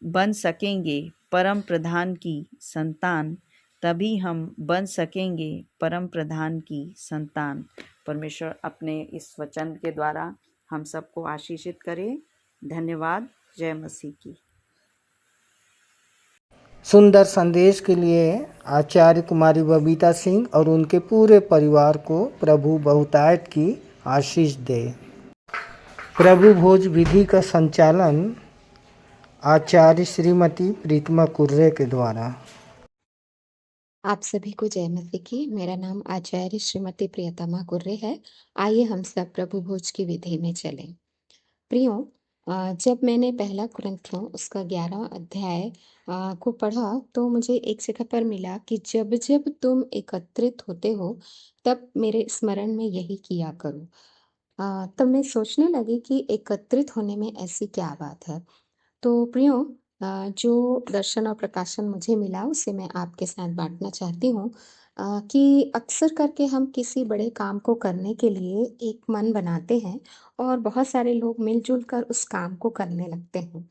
बन सकेंगे परम प्रधान की संतान, तभी हम बन सकेंगे परम प्रधान की संतान। परमेश्वर अपने इस वचन के द्वारा हम सबको आशीषित करे। धन्यवाद। जय मसीह की। सुंदर संदेश के लिए आचार्य कुमारी बबीता सिंह और उनके पूरे परिवार को प्रभु बहुतायत की आशीष दे। प्रभु भोज विधि का संचालन आचार्य श्रीमती प्रीतमा कुर्रे के द्वारा। आप सभी को जय मसीह की। मेरा नाम आचार्य श्रीमती प्रियतमा कुर्रे है। आइए हम सब प्रभु भोज की विधि में चलें। प्रियो, जब मैंने पहला कुरिन्थियों उसका 11वां अध्याय को पढ़ा तो मुझे एक जगह पर मिला कि जब जब तुम एकत्रित होते हो तब मेरे स्मरण में यही किया करो। तब मैं सोचने लगी कि एकत्रित होने में ऐसी क्या बात है। तो प्रियो, जो दर्शन और प्रकाशन मुझे मिला उसे मैं आपके साथ बांटना चाहती हूँ कि अक्सर करके हम किसी बड़े काम को करने के लिए एक मन बनाते हैं और बहुत सारे लोग मिलजुल कर उस काम को करने लगते हैं।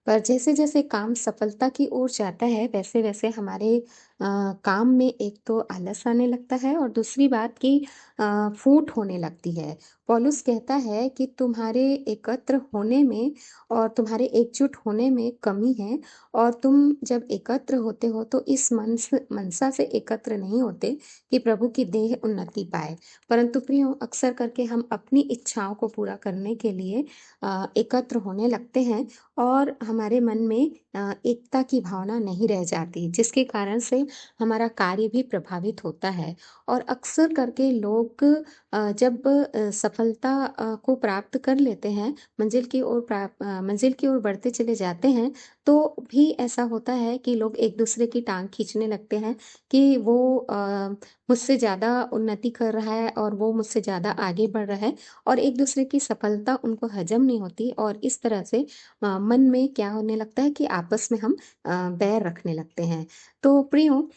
पर जैसे जैसे काम सफलता की ओर जाता है वैसे वैसे हमारे काम में एक तो आलस आने लगता है और दूसरी बात कि फूट होने लगती है। पौलुस कहता है कि तुम्हारे एकत्र होने में और तुम्हारे एकजुट होने में कमी है और तुम जब एकत्र होते हो तो इस मनसा से एकत्र नहीं होते कि प्रभु की देह उन्नति पाए, परंतु प्रियो अक्सर करके हम अपनी इच्छाओं को पूरा करने के लिए एकत्र होने लगते हैं और हमारे मन में एकता की भावना नहीं रह जाती, जिसके कारण से हमारा कार्य भी प्रभावित होता है। और अक्सर करके लोग जब सफलता को प्राप्त कर लेते हैं, मंजिल की ओर बढ़ते चले जाते हैं, तो भी ऐसा होता है कि लोग एक दूसरे की टांग खींचने लगते हैं कि वो मुझसे ज़्यादा उन्नति कर रहा है और वो मुझसे ज़्यादा आगे बढ़ रहा है और एक दूसरे की सफलता उनको हजम नहीं होती और इस तरह से मन में क्या होने लगता है कि आपस में हम बैर रखने लगते हैं। तो प्रियो,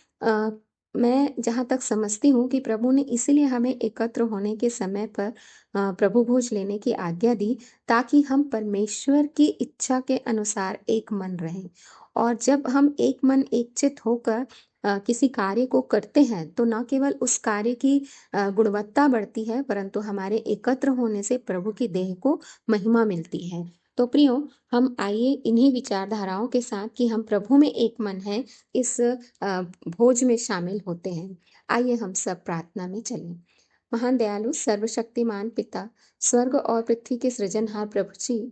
मैं जहाँ तक समझती हूँ कि प्रभु ने इसीलिए हमें एकत्र होने के समय पर प्रभु भोज लेने की आज्ञा दी ताकि हम परमेश्वर की इच्छा के अनुसार एक मन रहें। और जब हम एक मन एक चित्त होकर किसी कार्य को करते हैं तो न केवल उस कार्य की गुणवत्ता बढ़ती है परंतु हमारे एकत्र होने से प्रभु की देह को महिमा मिलती है। तो प्रियो, हम आइए इन्हीं विचारधाराओं के साथ कि हम प्रभु में एक मन है इस भोज में शामिल होते हैं। आइए हम सब प्रार्थना में चलें। महान दयालु सर्वशक्तिमान पिता, स्वर्ग और पृथ्वी के सृजनहार प्रभु जी,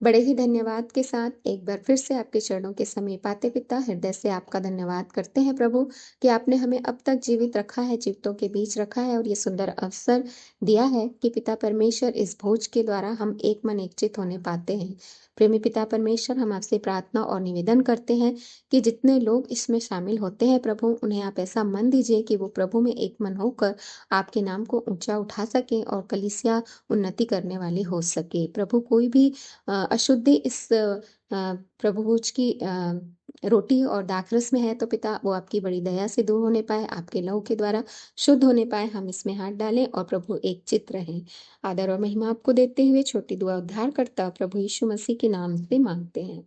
बड़े ही धन्यवाद के साथ एक बार फिर से आपके चरणों के समीप आते पिता हृदय से आपका धन्यवाद करते हैं प्रभु कि आपने हमें अब तक जीवित रखा है, जीवितों के बीच रखा है और ये सुंदर अवसर दिया है कि पिता परमेश्वर इस भोज के द्वारा हम एक मन एक चित होने पाते हैं। प्रेमी पिता परमेश्वर, हम आपसे प्रार्थना और निवेदन करते हैं कि जितने लोग इसमें शामिल होते हैं प्रभु, उन्हें आप ऐसा मन दीजिए कि वो प्रभु में एक मन होकर आपके नाम को ऊंचा उठा सके और कलीसिया उन्नति करने वाली हो सके। प्रभु, कोई भी अशुद्धि इस प्रभु भोज की रोटी और दाखरस में है तो पिता वो आपकी बड़ी दया से दूर होने पाए, आपके लहू के द्वारा शुद्ध होने पाए। हम इसमें हाथ डालें और प्रभु एक चित रहें। आदर और महिमा आपको देते हुए छोटी दुआ उद्धारकर्ता प्रभु यीशु मसीह के नाम से मांगते हैं।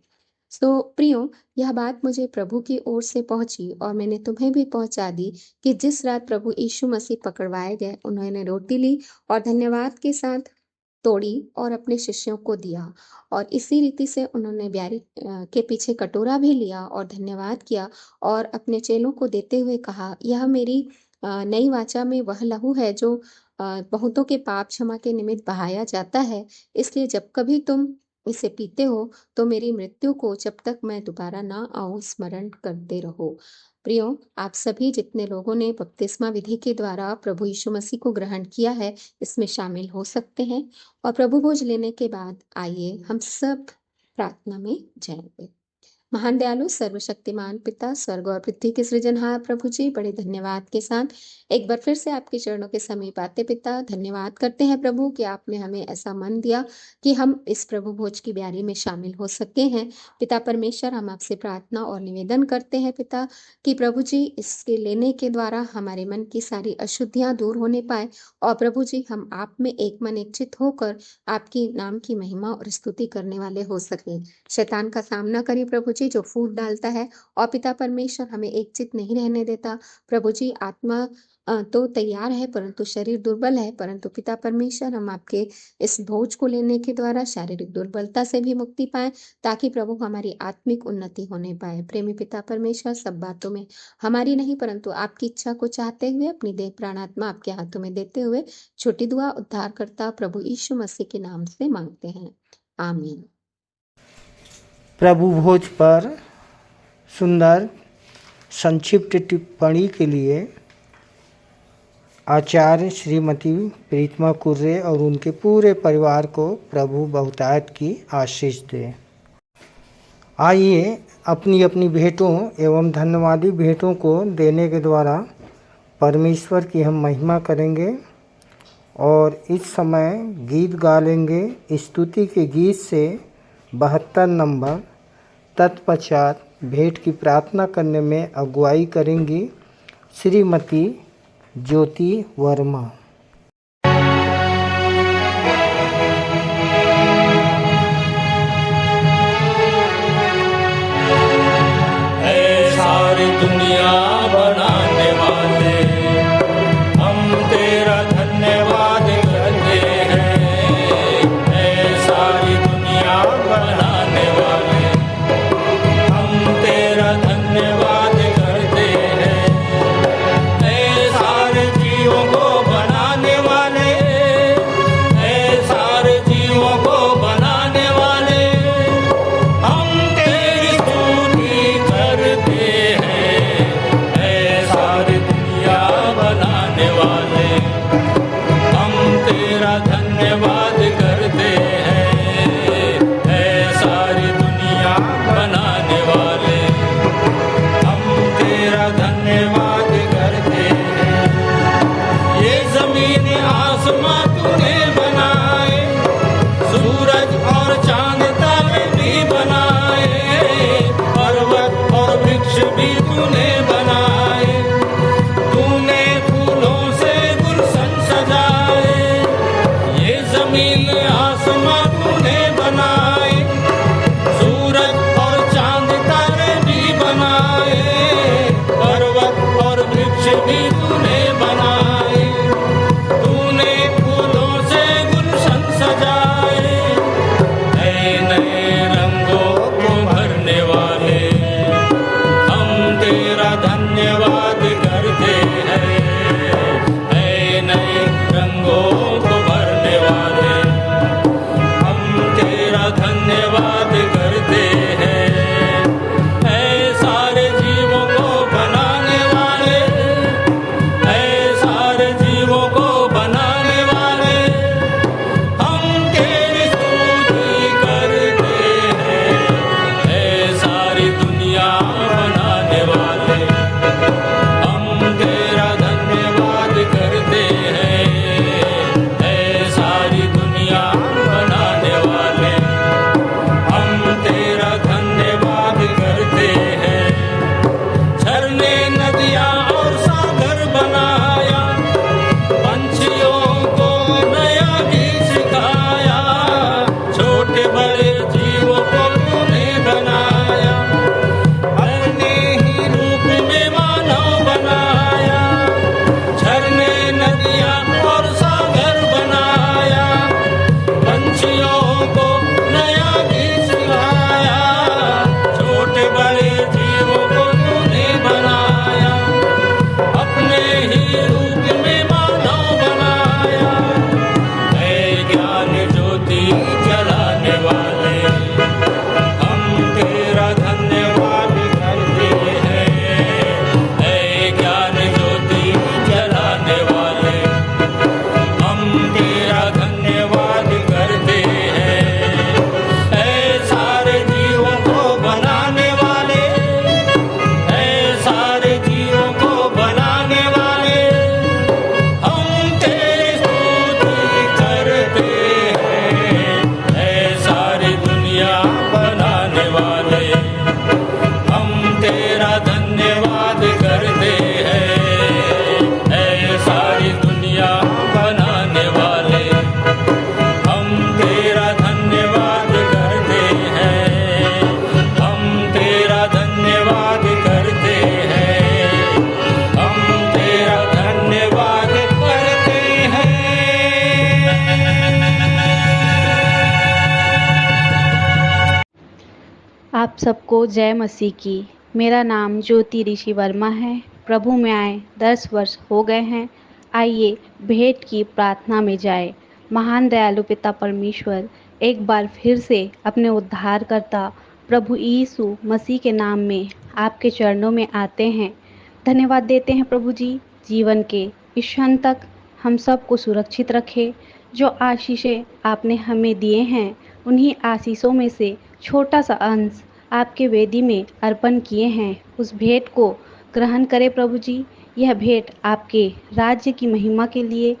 सो प्रियो, यह बात मुझे प्रभु की ओर से पहुंची और मैंने तुम्हें भी पहुंचा दी कि जिस रात प्रभु यीशु मसीह पकड़वाए गए, उन्होंने रोटी ली और धन्यवाद के साथ तोड़ी और अपने शिष्यों को दिया और इसी रीति से उन्होंने ब्यारी के पीछे कटोरा भी लिया और धन्यवाद किया और अपने चेलों को देते हुए कहा, यह मेरी नई वाचा में वह लहू है जो बहुतों के पाप क्षमा के निमित्त बहाया जाता है। इसलिए जब कभी तुम इसे पीते हो तो मेरी मृत्यु को जब तक मैं दोबारा ना आऊं स्मरण करते रहो। प्रियो, आप सभी जितने लोगों ने बपतिस्मा विधि के द्वारा प्रभु यीशु मसीह को ग्रहण किया है, इसमें शामिल हो सकते हैं और प्रभु भोज लेने के बाद आइए हम सब प्रार्थना में जाएंगे। महान दयालु सर्वशक्तिमान पिता, स्वर्ग और पृथ्वी के सृजनहार प्रभु जी, बड़े धन्यवाद के साथ एक बार फिर से आपके चरणों के समीप आते पिता धन्यवाद करते हैं प्रभु कि आपने हमें ऐसा मन दिया कि हम इस प्रभु भोज की ब्यारी में शामिल हो सके हैं। पिता परमेश्वर, हम आपसे प्रार्थना और निवेदन करते हैं पिता कि प्रभु जी इसके लेने के द्वारा हमारे मन की सारी अशुद्धियां दूर होने पाए और प्रभु जी हम आप में एक मन एक चित होकर आपकी नाम की महिमा और स्तुति करने वाले हो सके। शैतान का सामना करें प्रभु जी, जो फूट डालता है और पिता परमेश्वर हमें एक चित नहीं रहने देता। प्रभु जी, आत्मा तो तैयार है परंतु शरीर दुर्बल है, परंतु पिता परमेश्वर हम आपके इस भोज को लेने के द्वारा शारीरिक दुर्बलता से भी मुक्ति पाए ताकि प्रभु हमारी आत्मिक उन्नति होने पाए। प्रेमी पिता परमेश्वर, सब बातों में हमारी नहीं परंतु आपकी इच्छा को चाहते हुए अपनी देह प्राणात्मा आपके हाथों में देते हुए छोटी दुआ उद्धारकर्ता प्रभु यीशु मसीह के नाम से मांगते हैं, आमीन। प्रभु भोज पर सुंदर संक्षिप्त टिप्पणी के लिए आचार्य श्रीमती प्रीतमा कुर्रे और उनके पूरे परिवार को प्रभु बहुतायत की आशीष दे। आइए अपनी अपनी भेंटों एवं धन्यवादी भेंटों को देने के द्वारा परमेश्वर की हम महिमा करेंगे और इस समय गीत गा लेंगे। स्तुति के गीत से 72 नंबर। तत्पश्चात भेंट की प्रार्थना करने में अगुवाई करेंगी श्रीमती ज्योति वर्मा। सारी दुनिया बनाने वाले हम तेरा धन्यवाद करते हैं। सारी दुनिया बनाने वाले हम तेरा धन्यवाद करते हैं। सारे जीवों को बना धन्यवाद करते हैं। ऐ सारे जीवों को बनाने वाले, ऐ सारे जीवों को बनाने वाले, हम तेरी स्तुति करते हैं। ऐ सारी दुनिया बनाने वाले, हम तेरा धन्यवाद करते हैं। ऐ सारी दुनिया बनाने वाले, हम तेरा धन्यवाद करते हैं। झरने नदियाँ और सागर बनाया, पंछियों को नया गीत सिखाया, छोटे बड़े जीवों को तूने बनाया, अपने ही रूप में मानव बनाया। झरने नदियाँ और सागर बनाया, पंछियों को नया गीत सिखाया, छोटे बड़े जीवों को तूने बनाया, अपने ही रूप में मानव बनाया। ऐ ज्ञान ज्योति जलाने वाले, हम तेरा धन्यवाद करते हैं। ऐ ज्ञान ज्योति जलाने वाले, हम तेरा धन्यवाद करते हैं। ऐ सारे जीवों को बनाने वाले, ऐ सारे जीवों को बनाने वाले, हम तेरी स्तुति करते हैं। ऐ सारी दुनिया बनाने वाले, हम तेरा धन्यवाद करते हैं। ऐ सारी दुनिया बनाने वाले, हम तेरा धन्यवाद करते हैं। हम तेरा धन्यवाद करते हैं। हम तेरा धन्यवाद करते हैं। आप सबको जय मसीह की। मेरा नाम ज्योति ऋषि वर्मा है। प्रभु में आए 10 वर्ष हो गए हैं। आइए भेंट की प्रार्थना में जाए। महान दयालु पिता परमेश्वर, एक बार फिर से अपने उद्धारकर्ता प्रभु यीशु मसीह के नाम में आपके चरणों में आते हैं। धन्यवाद देते हैं प्रभु जी, जीवन के इस क्षण तक हम सबको सुरक्षित रखे। जो आशीषें आपने हमें दिए हैं, उन्हीं आशीषों में से छोटा सा अंश आपके वेदी में अर्पण किए हैं। उस भेंट को ग्रहण करें प्रभु जी। यह भेंट आपके राज्य की महिमा के लिए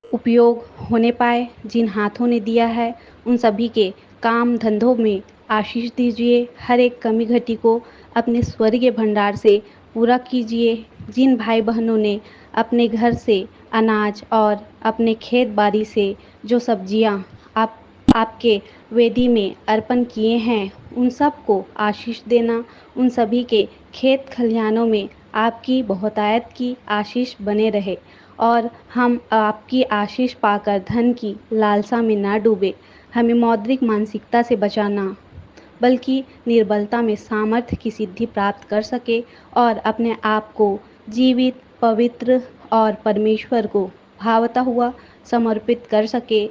उपयोग होने पाए। जिन हाथों ने दिया है, उन सभी के काम धंधों में आशीष दीजिए। हर एक कमी घटी को अपने स्वर्गीय भंडार से पूरा कीजिए। जिन भाई बहनों ने अपने घर से अनाज और अपने खेत बाड़ी से जो सब्जियां आपके वेदी में अर्पण किए हैं, उन सब को आशीष देना। उन सभी के खेत खलिहानों में आपकी बहुतायत की आशीष बने रहे और हम आपकी आशीष पाकर धन की लालसा में ना डूबे। हमें मौद्रिक मानसिकता से बचाना, बल्कि निर्बलता में सामर्थ्य की सिद्धि प्राप्त कर सके और अपने आप को जीवित, पवित्र और परमेश्वर को भावता हुआ समर्पित कर सके।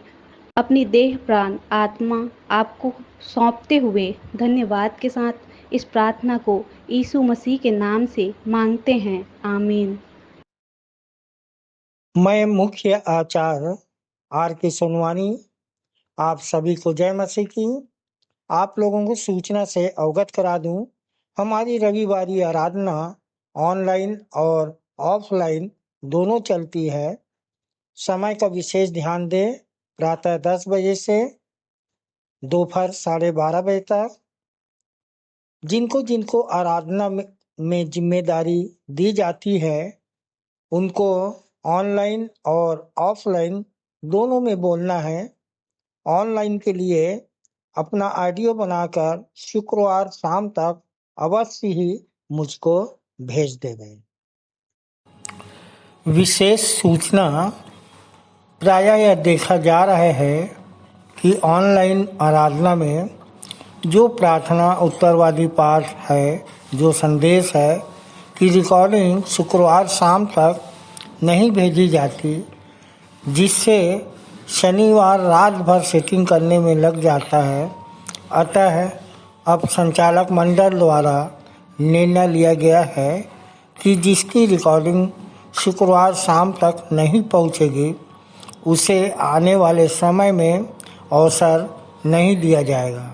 अपनी देह, प्राण, आत्मा आपको सौंपते हुए धन्यवाद के साथ इस प्रार्थना को यीशु मसीह के नाम से मांगते हैं। आमीन। मैं मुख्य आचार्य R.K. सोनवानी आप सभी को जय मसीह की। आप लोगों को सूचना से अवगत करा दूं, हमारी रविवारी आराधना ऑनलाइन और ऑफलाइन दोनों चलती है। समय का विशेष ध्यान दें। प्रातः 10 बजे से दोपहर 12:30 बजे तक। जिनको जिनको आराधना में जिम्मेदारी दी जाती है, उनको ऑनलाइन और ऑफलाइन दोनों में बोलना है। ऑनलाइन के लिए अपना ऑडियो बनाकर शुक्रवार शाम तक अवश्य ही मुझको भेज देंगे। विशेष सूचना प्रायः यह देखा जा रहा है कि ऑनलाइन आराधना में जो प्रार्थना उत्तरवादी पाठ है, जो संदेश है, की रिकॉर्डिंग शुक्रवार शाम तक नहीं भेजी जाती, जिससे शनिवार रात भर सेटिंग करने में लग जाता है। अतः अब संचालक मंडल द्वारा निर्णय लिया गया है कि जिसकी रिकॉर्डिंग शुक्रवार शाम तक नहीं पहुंचेगी उसे आने वाले समय में अवसर नहीं दिया जाएगा।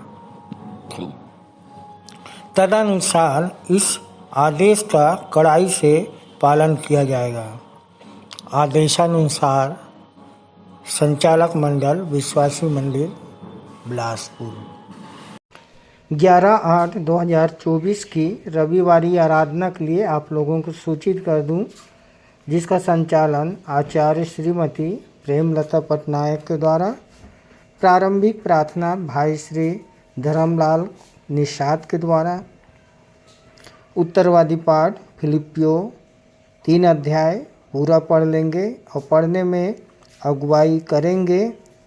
तदनुसार इस आदेश का कड़ाई से पालन किया जाएगा। आदेशानुसार संचालक मंडल विश्वासी मंदिर बिलासपुर। 11/8/2024 की रविवारी आराधना के लिए आप लोगों को सूचित कर दूं, जिसका संचालन आचार्य श्रीमती प्रेमलता पटनायक के द्वारा। प्रारंभिक प्रार्थना भाई श्री धर्मलाल निषाद के द्वारा। उत्तरवादी पाठ फिलिपियो 3 अध्याय पूरा पढ़ लेंगे और पढ़ने में अगुवाई करेंगे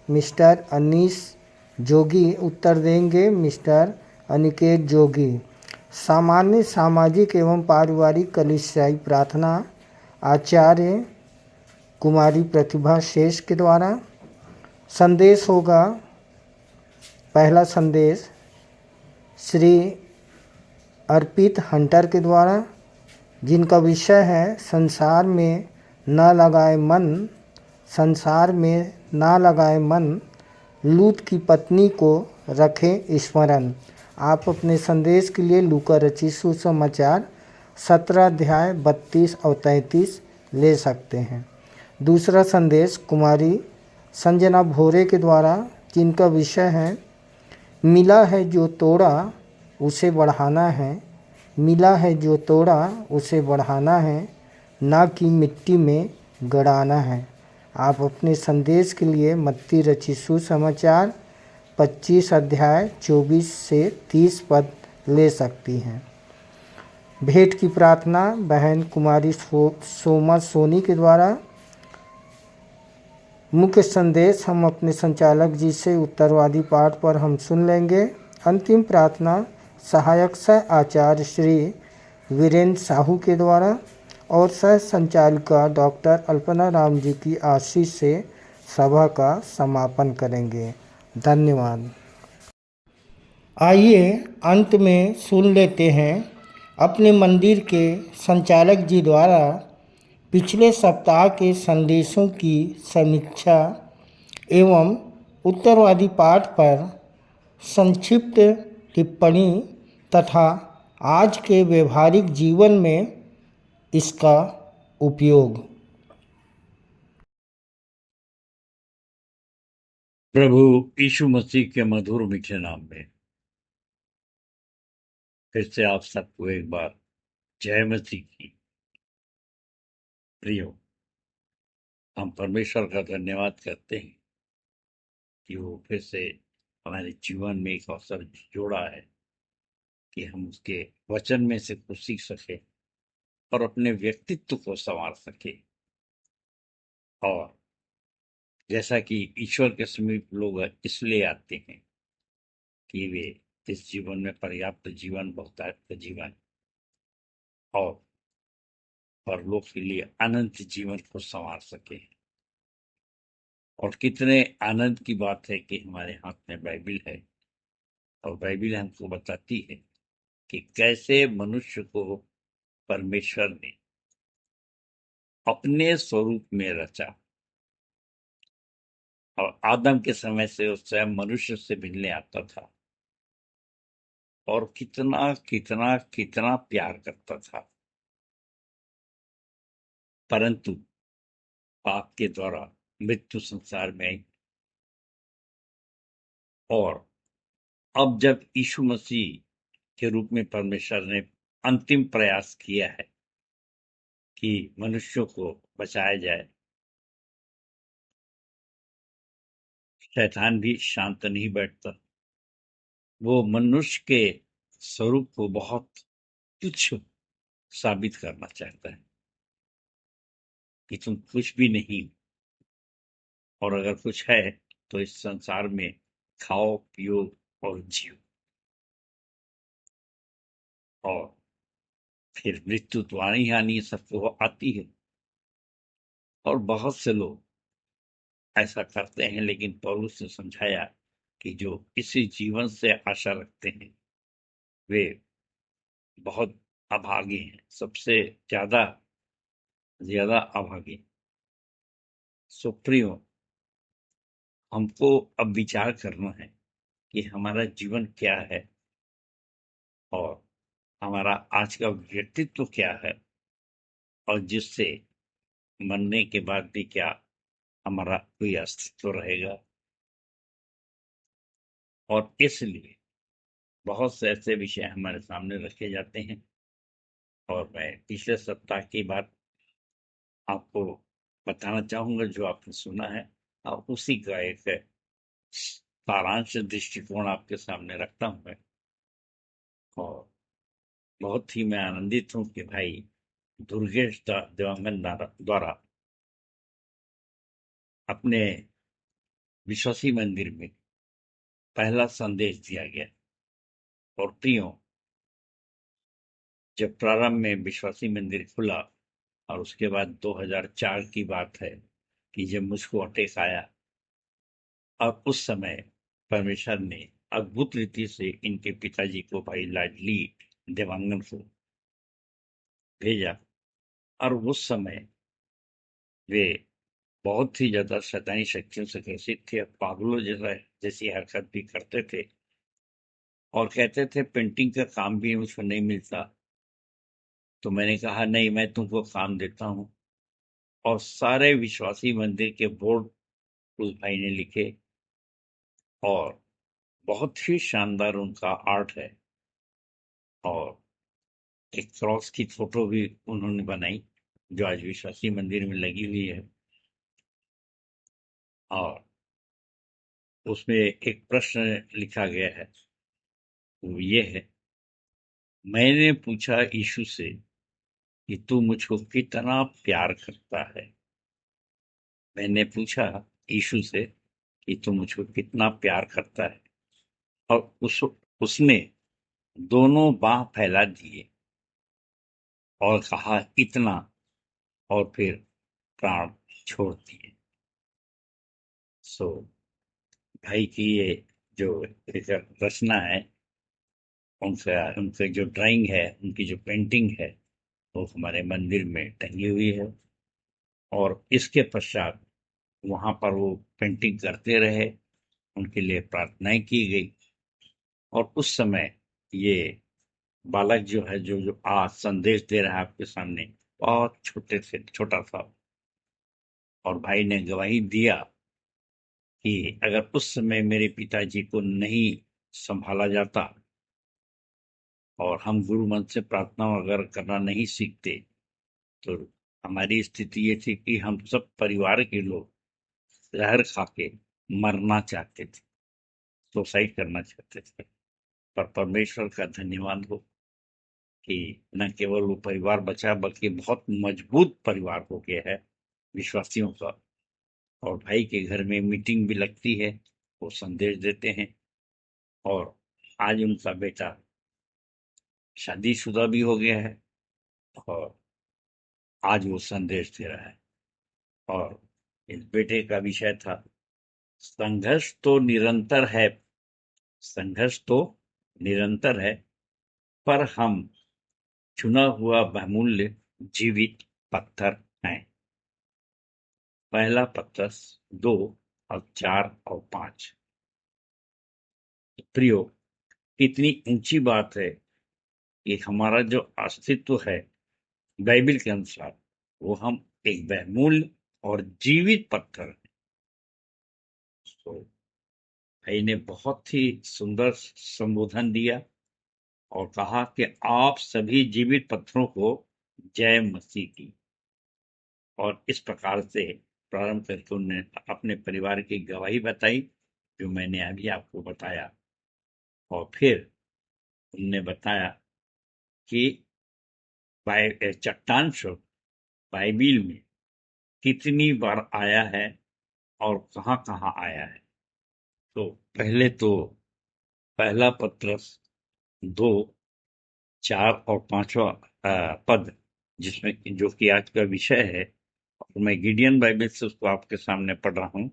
मिस्टर अनीस जोगी, उत्तर देंगे मिस्टर अनिकेत जोगी। सामान्य सामाजिक एवं पारिवारिक कलिसियाई प्रार्थना आचार्य कुमारी प्रतिभा शेष के द्वारा। संदेश होगा, पहला संदेश श्री अर्पित हंटर के द्वारा, जिनका विषय है संसार में न लगाए मन। संसार में ना लगाए मन, लूत की पत्नी को रखें स्मरण। आप अपने संदेश के लिए लूका रचित सुसमाचार 17 अध्याय 32 और 33 ले सकते हैं। दूसरा संदेश कुमारी संजना भोरे के द्वारा, जिनका विषय है मिला है जो तोड़ा उसे बढ़ाना है। मिला है जो तोड़ा उसे बढ़ाना है, ना कि मिट्टी में गड़ाना है। आप अपने संदेश के लिए मत्ती रचित सुसमाचार 25 अध्याय 24 से 30 पद ले सकती हैं। भेंट की प्रार्थना बहन कुमारी सोमा सोनी के द्वारा। मुख्य संदेश हम अपने संचालक जी से उत्तरवादी पाठ पर हम सुन लेंगे। अंतिम प्रार्थना सहायक सह आचार्य श्री वीरेंद्र साहू के द्वारा और सह संचालिका डॉक्टर अल्पना राम जी की आशीष से सभा का समापन करेंगे। धन्यवाद। आइए अंत में सुन लेते हैं अपने मंदिर के संचालक जी द्वारा पिछले सप्ताह के संदेशों की समीक्षा एवं उत्तरवादी पाठ पर संक्षिप्त टिप्पणी तथा आज के व्यवहारिक जीवन में इसका उपयोग। प्रभु यीशु मसीह के मधुर मीठे नाम में फिर से आप सबको एक बार जय मसीह की। प्रियो, हम परमेश्वर का धन्यवाद करते हैं कि वो फिर से हमारे जीवन में एक अवसर जोड़ा है कि हम उसके वचन में से कुछ सीख सके और अपने व्यक्तित्व को संवार सके। और जैसा कि ईश्वर के समीप लोग इसलिए आते हैं कि वे इस जीवन में पर्याप्त जीवन, बहुतायत जीवन और परलोक के लिए अनंत जीवन को संवार सके। और कितने आनंद की बात है कि हमारे हाथ में बाइबिल है और बाइबिल हमको बताती है कि कैसे मनुष्य को परमेश्वर ने अपने स्वरूप में रचा। और आदम के समय से उस स्वयं मनुष्य से मिलने आता था और कितना कितना कितना प्यार करता था, परंतु पाप के द्वारा मृत्यु संसार में आई। और अब जब यीशु मसीह के रूप में परमेश्वर ने अंतिम प्रयास किया है कि मनुष्यों को बचाया जाए, शैतान भी शांत नहीं बैठता। वो मनुष्य के स्वरूप को बहुत तुच्छ साबित करना चाहता है कि तुम कुछ भी नहीं, और अगर कुछ है तो इस संसार में खाओ पियो और जियो। और फिर मृत्यु तो आनी आनी सबको आती है और बहुत से लोग ऐसा करते हैं, लेकिन पौलुस ने समझाया कि जो इसी जीवन से आशा रखते हैं वे बहुत अभागे हैं, सबसे ज्यादा ज्यादा अभागे। सुप्रियो, हमको अब विचार करना है कि हमारा जीवन क्या है और हमारा आज का व्यक्तित्व क्या है, और जिससे मरने के बाद भी क्या हमारा कोई अस्तित्व रहेगा। और इसलिए बहुत से ऐसे विषय हमारे सामने रखे जाते हैं, और मैं पिछले सप्ताह की बात आपको बताना चाहूंगा जो आपने सुना है, और उसी का एक सारांश दृष्टिकोण आपके सामने रखता हूं मैं। और बहुत ही मैं आनंदित हूं कि भाई दुर्गेश देवांगन द्वारा अपने विश्वासी मंदिर में पहला संदेश दिया गया। और प्रियो, जब प्रारंभ में विश्वासी मंदिर खुला और उसके बाद 2004 की बात है कि जब मुझको अटैक आया, और उस समय परमेश्वर ने अद्भुत रीति से इनके पिताजी को, भाई लाडली देवांगन को भेजा। और उस समय वे बहुत ही ज्यादा शैतानी शक्तियों से ग्रसित थे, पागलों जैसी हरकत भी करते थे, और कहते थे पेंटिंग का काम भी मुझको नहीं मिलता। तो मैंने कहा नहीं, मैं तुमको काम देता हूं। और सारे विश्वासी मंदिर के बोर्ड उस भाई ने लिखे, और बहुत ही शानदार उनका आर्ट है। और एक क्रॉस की फोटो भी उन्होंने बनाई जो आज विश्वासी मंदिर में लगी हुई है। और उसमें एक प्रश्न लिखा गया है, वो ये है, मैंने पूछा यीशु से कि तू मुझको कितना प्यार करता है। मैंने पूछा यीशु से कि तू मुझको कितना प्यार करता है, और उसने दोनों बाह फैला दिए और कहा इतना, और फिर प्राण छोड़ दिए। सो भाई की ये जो एक रचना है, उनका जो ड्राइंग है, उनकी जो पेंटिंग है, वो हमारे मंदिर में टंगी हुई है। और इसके पश्चात वहां पर वो पेंटिंग करते रहे, उनके लिए प्रार्थनाएं की गई। और उस समय ये बालक जो है, जो आज संदेश दे रहा है आपके सामने, बहुत छोटा था। और भाई ने गवाही दिया कि अगर उस समय मेरे पिताजी को नहीं संभाला जाता और हम गुरु मन से प्रार्थना अगर करना नहीं सीखते, तो हमारी स्थिति ये थी कि हम सब परिवार के लोग जहर खा के मरना चाहते थे, सुसाइड करना चाहते थे। पर परमेश्वर का धन्यवाद हो कि न केवल वो परिवार बचा, बल्कि बहुत मजबूत परिवार हो गया है विश्वासियों का। और भाई के घर में मीटिंग भी लगती है, वो संदेश देते हैं। और आज उनका बेटा शादीशुदा भी हो गया है, और आज वो संदेश दे रहा है। और इस बेटे का विषय था, संघर्ष तो निरंतर है, संघर्ष तो निरंतर है, पर हम चुना हुआ बहुमूल्य जीवित पत्थर हैं। पहला पत्रस 2 और 4 और 5। प्रियो, इतनी ऊंची बात है कि हमारा जो अस्तित्व है बाइबल के अनुसार, वो हम एक बहुमूल्य और जीवित पत्थर है। तो भाई ने बहुत ही सुंदर संबोधन दिया और कहा कि आप सभी जीवित पत्थरों को जय मसीह की। और इस प्रकार से प्रारंभ करके उन्होंने अपने परिवार की गवाही बताई, जो मैंने अभी आपको बताया। और फिर उन्होंने बताया कि चट्टान शब्द बाइबिल में कितनी बार आया है और कहाँ कहाँ आया है। तो पहले तो पहला पत्रस 2, 4 और 5वां पद, जिसमें जो कि आज का विषय है, और मैं गिडियन बाइबल से उसको आपके सामने पढ़ रहा हूं।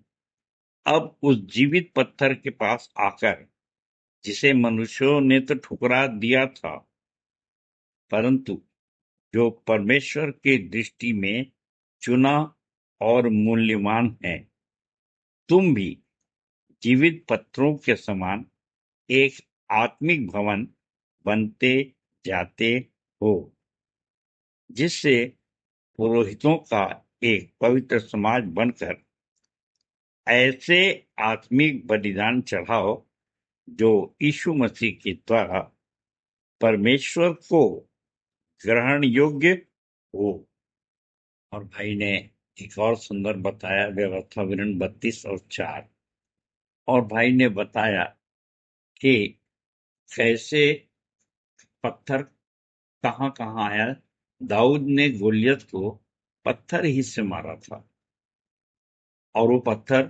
अब उस जीवित पत्थर के पास आकर, जिसे मनुष्यों ने तो ठुकरा दिया था, परंतु जो परमेश्वर की दृष्टि में चुना और मूल्यवान है, तुम भी जीवित पत्थरों के समान एक आत्मिक भवन बनते जाते हो, जिससे पुरोहितों का एक पवित्र समाज बनकर ऐसे आत्मिक बलिदान चढ़ाओ जो यीशु मसीह के द्वारा परमेश्वर को ग्रहण योग्य हो। और भाई ने एक और सुंदर बताया, व्यवस्था विवरण 32 और 4। और भाई ने बताया कि कैसे पत्थर कहाँ कहाँ आया। दाऊद ने गोलियत को पत्थर ही से मारा था, और वो पत्थर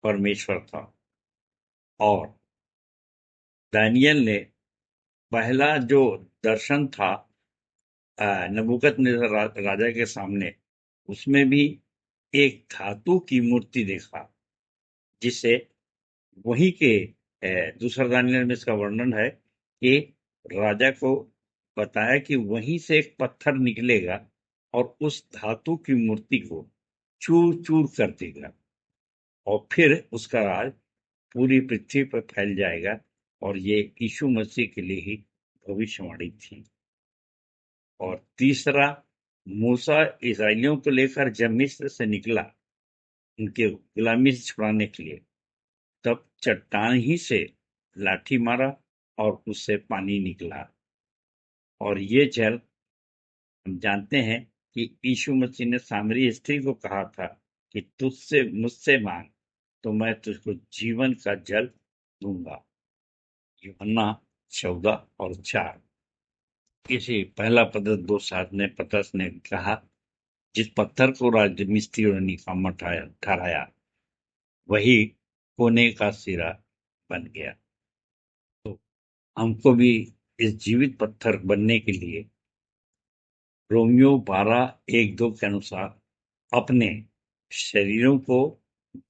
परमेश्वर था। और दानियल ने पहला जो दर्शन था नबूकदनेस्सर राजा के सामने, उसमें भी एक धातु की मूर्ति देखा, जिसे वही के दूसरा दानियल में इसका वर्णन है कि राजा को बताया कि वहीं से एक पत्थर निकलेगा और उस धातु की मूर्ति को चूर चूर कर देगा, और फिर उसका राज पूरी पृथ्वी पर फैल जाएगा। और ये यीशु मसीह के लिए ही भविष्यवाणी थी। और तीसरा, मूसा इस्राएलियों को लेकर जब मिस्र से निकला उनके गुलामी से छुड़ाने के लिए, तब चट्टान ही से लाठी मारा और उससे पानी निकला। और ये जल हम जानते हैं कि यीशु मसीह ने सामरी स्त्री को कहा था कि तुझसे मुझसे मांग तो मैं तुझको जीवन का जल दूंगा। यूहन्ना 14 और 4। इसी पहला पद 2:7 ने पतरस ने कहा, जिस पत्थर को राजमिस्त्रियों ने निकामा ठहराया, वही कोने का सिरा बन गया। तो हमको भी इस जीवित पत्थर बनने के लिए रोमियो 12:1-2 के अनुसार अपने शरीरों को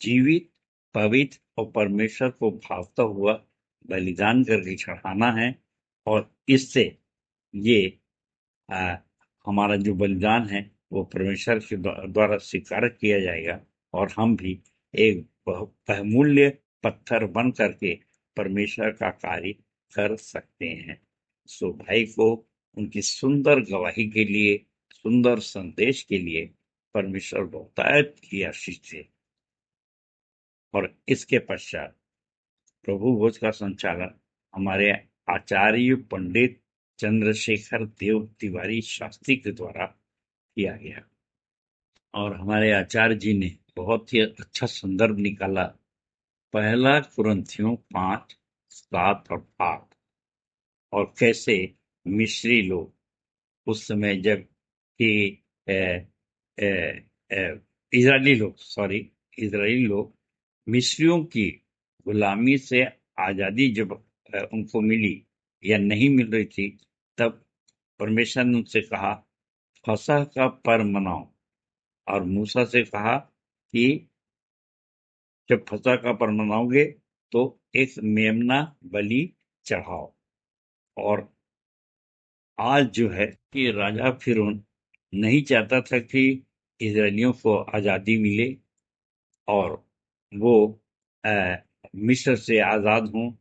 जीवित, पवित्र और परमेश्वर को भावता हुआ बलिदान करके चढ़ाना है। और इससे ये हमारा जो बलिदान है वो परमेश्वर के द्वारा स्वीकार किया जाएगा, और हम भी एक बहुमूल्य पत्थर बन करके परमेश्वर का कार्य कर सकते हैं। सो भाई को उनकी सुंदर गवाही के लिए, सुंदर संदेश के लिए परमेश्वर बहुतायत की आशीष दे। और इसके पश्चात प्रभु भोज का संचालन हमारे आचार्य पंडित चंद्रशेखर देव तिवारी शास्त्री के द्वारा किया गया। और हमारे आचार्य जी ने बहुत ही अच्छा संदर्भ निकाला, पहला कुरिन्थियों 5:7 और 8। और कैसे मिस्री लोग उस समय जब कि इजरायली लोग मिस्रियों की गुलामी से आजादी जब उनको मिली या नहीं मिल रही थी, तब परमेश्वर ने उनसे कहा फसह का पर्व मनाओ, और मूसा से कहा कि जब फसह का पर्व मनाओगे तो एक मेमना बलि चढ़ाओ। और आज जो है कि राजा फिरौन नहीं चाहता था कि इजरायलियों को आज़ादी मिले और वो मिस्र से आज़ाद हों,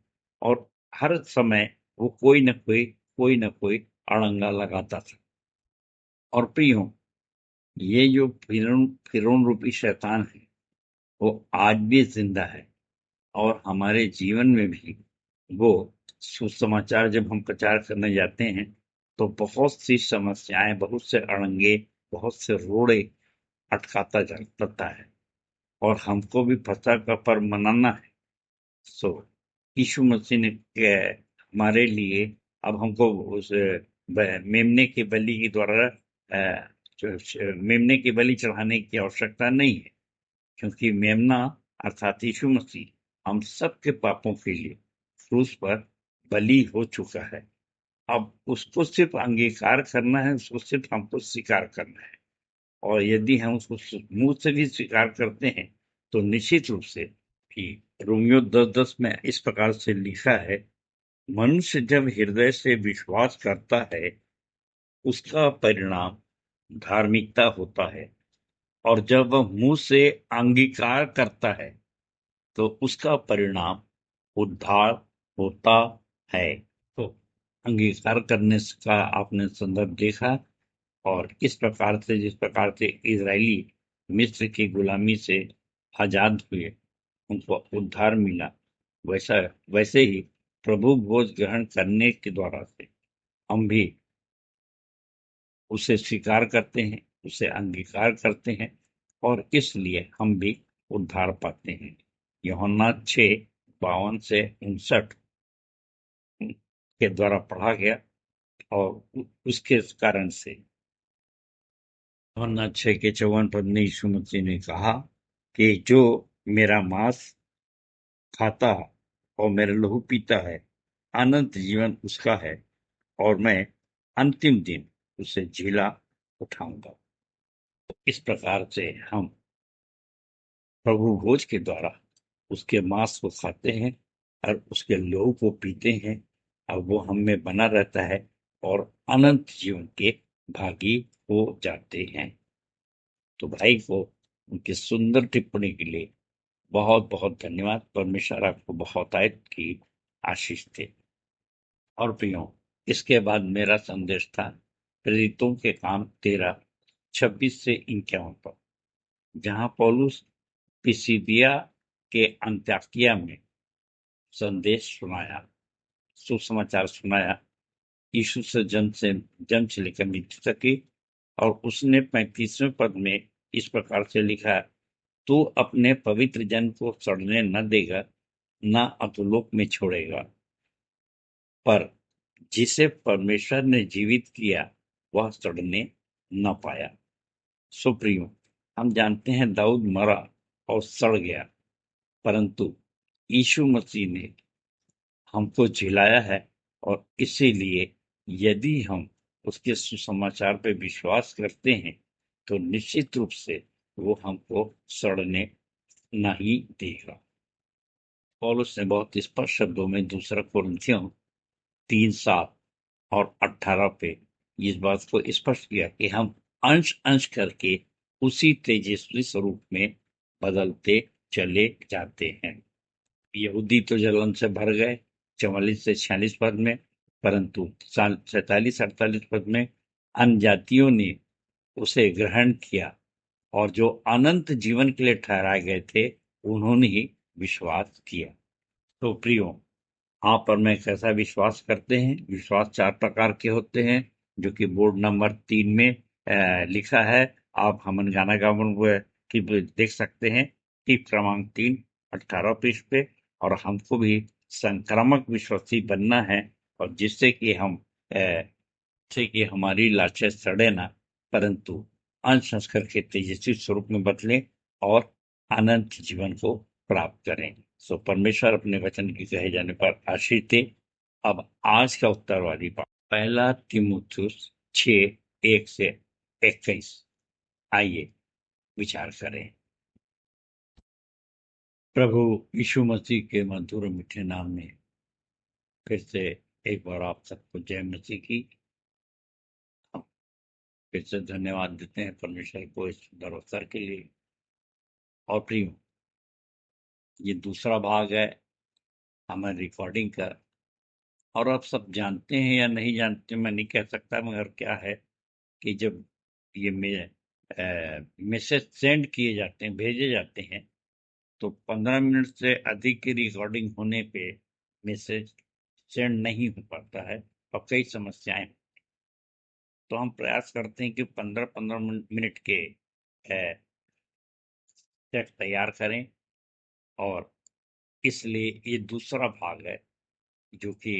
और हर समय वो कोई न कोई अड़ंगा लगाता था। और प्रियो, ये जो फिरौन रूपी शैतान है वो आज भी जिंदा है, और हमारे जीवन में भी वो सुसमाचार जब हम प्रचार करने जाते हैं तो बहुत सी समस्याएं, बहुत से अड़ंगे, बहुत से रोड़े अटकाता जाता है। और हमको भी फसह का पर्व मनाना है। सो यीशु मसीह ने हमारे लिए अब हमको उस मेमने की बलि के द्वारा मेमने की बलि चढ़ाने की आवश्यकता नहीं है, क्योंकि मेमना अर्थात यीशु मसीह हम सबके पापों के लिए क्रूस पर बलि हो चुका है। अब उसको सिर्फ अंगीकार करना है, उसको सिर्फ हमको स्वीकार करना है। और यदि हम उसको मुंह से भी स्वीकार करते हैं तो निश्चित रूप से कि रोमियो 10:10 में इस प्रकार से लिखा है, मनुष्य जब हृदय से विश्वास करता है उसका परिणाम धार्मिकता होता है, और जब वह मुंह से अंगीकार करता है तो उसका परिणाम उद्धार होता है। तो अंगीकार करने का आपने संदर्भ देखा, और इस प्रकार से जिस प्रकार से इजरायली मिस्र की गुलामी से आजाद हुए, उनको उद्धार मिला, वैसे ही प्रभु भोज ग्रहण करने के द्वारा से हम भी उसे स्वीकार करते हैं, उसे अंगीकार करते हैं, और इसलिए हम भी उद्धार पाते हैं। यूहन्ना 6:52 से 59 के द्वारा पढ़ा गया, और उसके कारण से यूहन्ना 6:54 पद में यीशु मसीह ने कहा कि जो मेरा मांस खाता और मेरा लहू पीता है, अनंत जीवन उसका है, और मैं अंतिम दिन उसे झीला उठाऊंगा। इस प्रकार से हम प्रभु भोज के द्वारा उसके मांस को खाते हैं और उसके लहू को पीते हैं, और वो हम में बना रहता है और अनंत जीवन के भागी हो जाते हैं। तो भाई को उनकी सुंदर टिप्पणी के लिए बहुत बहुत धन्यवाद। परमेश्वर आपको बहुतायत की आशीष दे। और प्रियो, इसके बाद मेरा संदेश था प्रेरितों के काम 13:26 से 51 पर, जहां पौलुस पिसिदिया के अंत्योकिया में संदेश सुनाया, सुसमाचार सुनाया, यीशु से जन्म से लेकर मृत्यु तक की। और उसने 35वें पद में इस प्रकार से लिखा, तू अपने पवित्र जन को सड़ने न देगा, न अधोलोक में छोड़ेगा, पर जिसे परमेश्वर ने जीवित किया वह सड़ने न पाया। सुप्रियो, हम जानते हैं दाऊद मरा और सड़ गया, परंतु यीशु मसीह ने हमको झिलाया है, और इसीलिए यदि हम उसके सुसमाचार पे विश्वास करते हैं तो निश्चित रूप से वो हमको सड़ने नहीं देगा। पौलुस ने बहुत स्पष्ट शब्दों में 2 कुरिन्थियों 3:7 और 18 पे इस बात को स्पष्ट किया कि हम अंश अंश करके उसी तेजस्वी स्वरूप में बदलते चले जाते हैं। यहूदी तो जलन से भर गए 44 से 46 पद में, परंतु 47-48 पद में अन्य जातियों ने उसे ग्रहण किया, और जो अनंत जीवन के लिए ठहराए गए थे उन्होंने ही विश्वास किया। तो प्रियो, आप और मैं कैसा विश्वास करते हैं? विश्वास 4 प्रकार के होते हैं, जो कि बोर्ड नंबर 3 में लिखा है। आप हमन गाना गावन की देख सकते हैं, टिप क्रमांक 3 18 पृष्ठ पे। और हमको भी संक्रामक विश्वासी बनना है, और जिससे कि हम से कि हमारी लाशें सड़े ना, परंतु अंश अंश करके तेजस्वी स्वरूप में बदलें और अनंत जीवन को प्राप्त करें। सो परमेश्वर अपने वचन के कहे जाने पर आशीष दे। अब आज का उत्तरवादी पाठ 1 तीमुथियुस 6:1 से 21। आइए विचार करें। प्रभु यीशु मसीह के मधुर मीठे नाम में फिर से एक बार आप सबको जय मसीह की। हम फिर से धन्यवाद देते हैं परमेश्वर को इस सुंदर अवसर के लिए। और प्रियो, ये दूसरा भाग है हमारी रिकॉर्डिंग का। और आप सब जानते हैं या नहीं जानते मैं नहीं कह सकता, मगर क्या है कि जब ये मैसेज सेंड किए जाते हैं, भेजे जाते हैं, तो 15 मिनट से अधिक की रिकॉर्डिंग होने पे मैसेज सेंड नहीं हो पाता है, और कई समस्याएं। तो हम प्रयास करते हैं कि 15-15 मिनट के सेट तैयार करें, और इसलिए ये दूसरा भाग है जो कि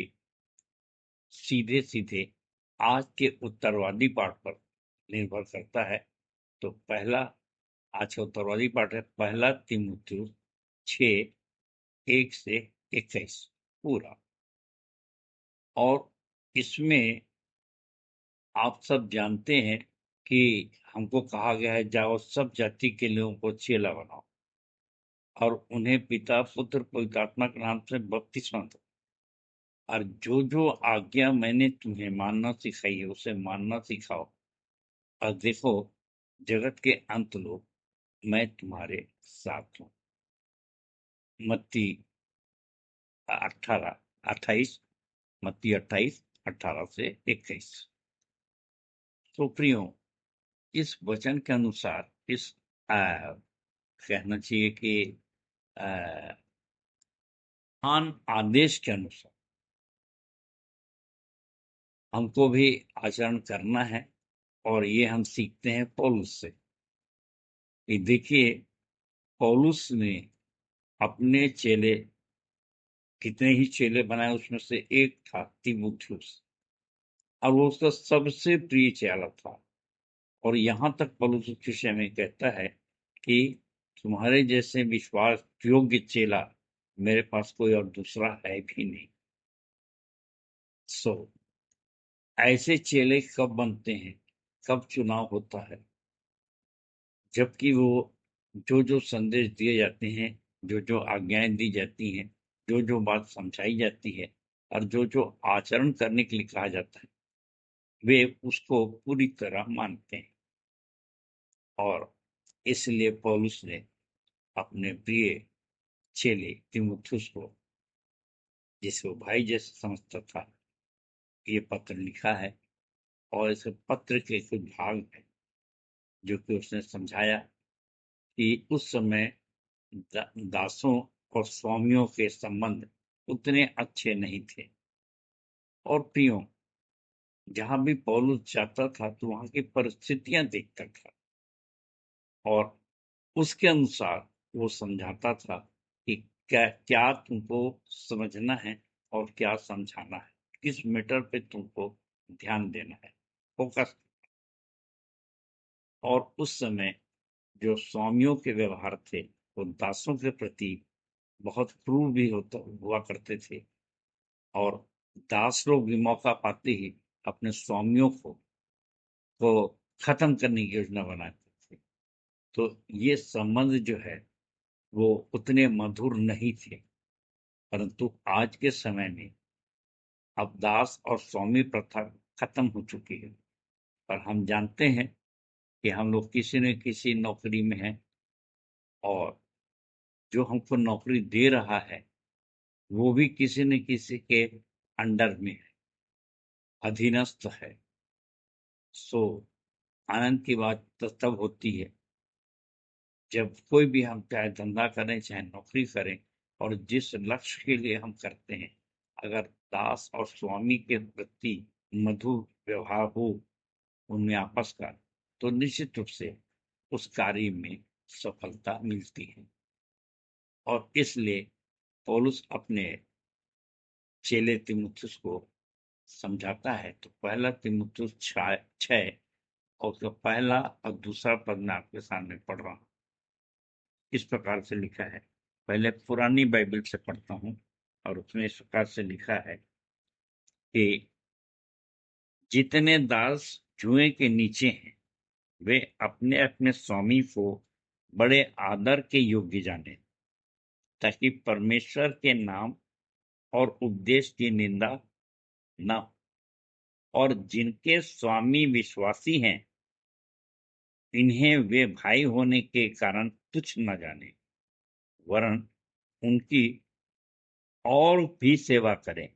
सीधे सीधे आज के उत्तरवादी पाठ पर निर्भर करता है। तो पहला आज का उत्तरवादी पाठ है 1 तीमुथियुस 6:1 से 21 पूरा। और इसमें आप सब जानते हैं कि हमको कहा गया है, जाओ सब जाति के लोगों को चेला बनाओ। और उन्हें पिता पुत्र पवित्र आत्मा के नाम से बपतिस्मा दो, और जो जो आज्ञा मैंने तुम्हें मानना सिखाई है उसे मानना सिखाओ, और देखो जगत के अंत लो मैं तुम्हारे साथ हूँ। मत्ती 28 मत्ती 28:18 से 21। तो प्रियो, इस वचन के अनुसार इस कहना चाहिए कि आदेश के अनुसार हमको भी आचरण करना है, और ये हम सीखते हैं पौलुस से। कि देखिए, पौलुस ने अपने चेले, कितने ही चेले बनाए, उसमें से एक था तीमुथियुस, और वो उसका सबसे प्रिय चेला था। और यहाँ तक पौलुस उस विषय में कहता है कि तुम्हारे जैसे विश्वास योग्य चेला मेरे पास कोई और दूसरा है भी नहीं। ऐसे चेले कब बनते हैं, कब चुनाव होता है? जबकि वो जो जो संदेश दिए जाते हैं, जो जो आज्ञाएं दी जाती हैं, जो जो बात समझाई जाती है, और जो जो आचरण करने के लिए कहा जाता है, वे उसको पूरी तरह मानते हैं। और इसलिए पौलुस ने अपने प्रिय चेले तीमुथियुस को, जिसे वो भाई जैसे समझता था, ये पत्र लिखा है। और इस पत्र के कुछ भाग हैं जो कि उसने समझाया कि उस समय दासों और स्वामियों के संबंध उतने अच्छे नहीं थे। और प्रियो, जहां भी पौलुस जाता था तो वहां की परिस्थितियां देखता था, और उसके अनुसार वो समझाता था कि क्या क्या तुमको समझना है और क्या समझाना है, किस मैटर पे तुमको ध्यान देना है, फोकस। और उस समय जो स्वामियों के व्यवहार थे वो दासों के प्रति बहुत क्रूर भी हुआ करते थे, और दास लोग भी मौका पाते ही अपने स्वामियों को खत्म करने की योजना बनाते थे। तो ये संबंध जो है वो उतने मधुर नहीं थे। परंतु आज के समय में अब दास और स्वामी प्रथा खत्म हो चुकी है, पर हम जानते हैं कि हम लोग किसी न किसी नौकरी में हैं, और जो हमको नौकरी दे रहा है वो भी किसी न किसी के अंडर में है, अधीनस्थ है। सो आनंद की बात तो तब होती है जब कोई भी हम चाहे धंधा करें चाहे नौकरी करें, और जिस लक्ष्य के लिए हम करते हैं, अगर दास और स्वामी के प्रति मधुर व्यवहार हो उनमें आपस का, तो निश्चित रूप से उस कार्य में सफलता मिलती है। और इसलिए पौलुस अपने चेले तीमुथियुस को समझाता है। तो पहला तीमुथियुस 6 और उसका पहला और दूसरा पद मैं आपके सामने पढ़ रहा हूँ। इस प्रकार से लिखा है, पहले पुरानी बाइबल से पढ़ता हूँ, और उसमें इस प्रकार से लिखा है कि जितने दास जुए के नीचे हैं वे अपने अपने स्वामी को बड़े आदर के योग्य जाने, ताकि परमेश्वर के नाम और उपदेश की निंदा न हो। और जिनके स्वामी विश्वासी हैं इन्हें वे भाई होने के कारण तुच्छ न जाने, वरन उनकी और भी सेवा करें,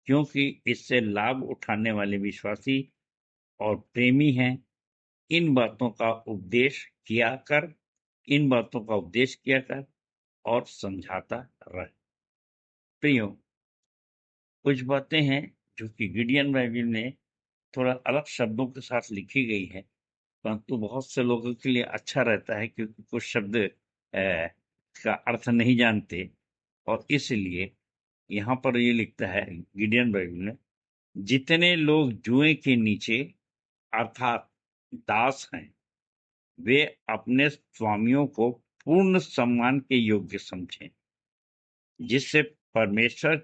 क्योंकि इससे लाभ उठाने वाले विश्वासी और प्रेमी हैं। इन बातों का उपदेश किया कर और समझाता रहे। प्रियो, कुछ बातें हैं जो कि गिडियन बाइबल में थोड़ा अलग शब्दों के साथ लिखी गई है, परंतु बहुत से लोगों के लिए अच्छा रहता है, क्योंकि कुछ शब्द का अर्थ नहीं जानते। और इसलिए यहाँ पर ये लिखता है गिडियन बाइबल में, जितने लोग जुए के नीचे अर्थात दास हैं वे अपने स्वामियों को पूर्ण सम्मान के योग्य समझें, जिससे परमेश्वर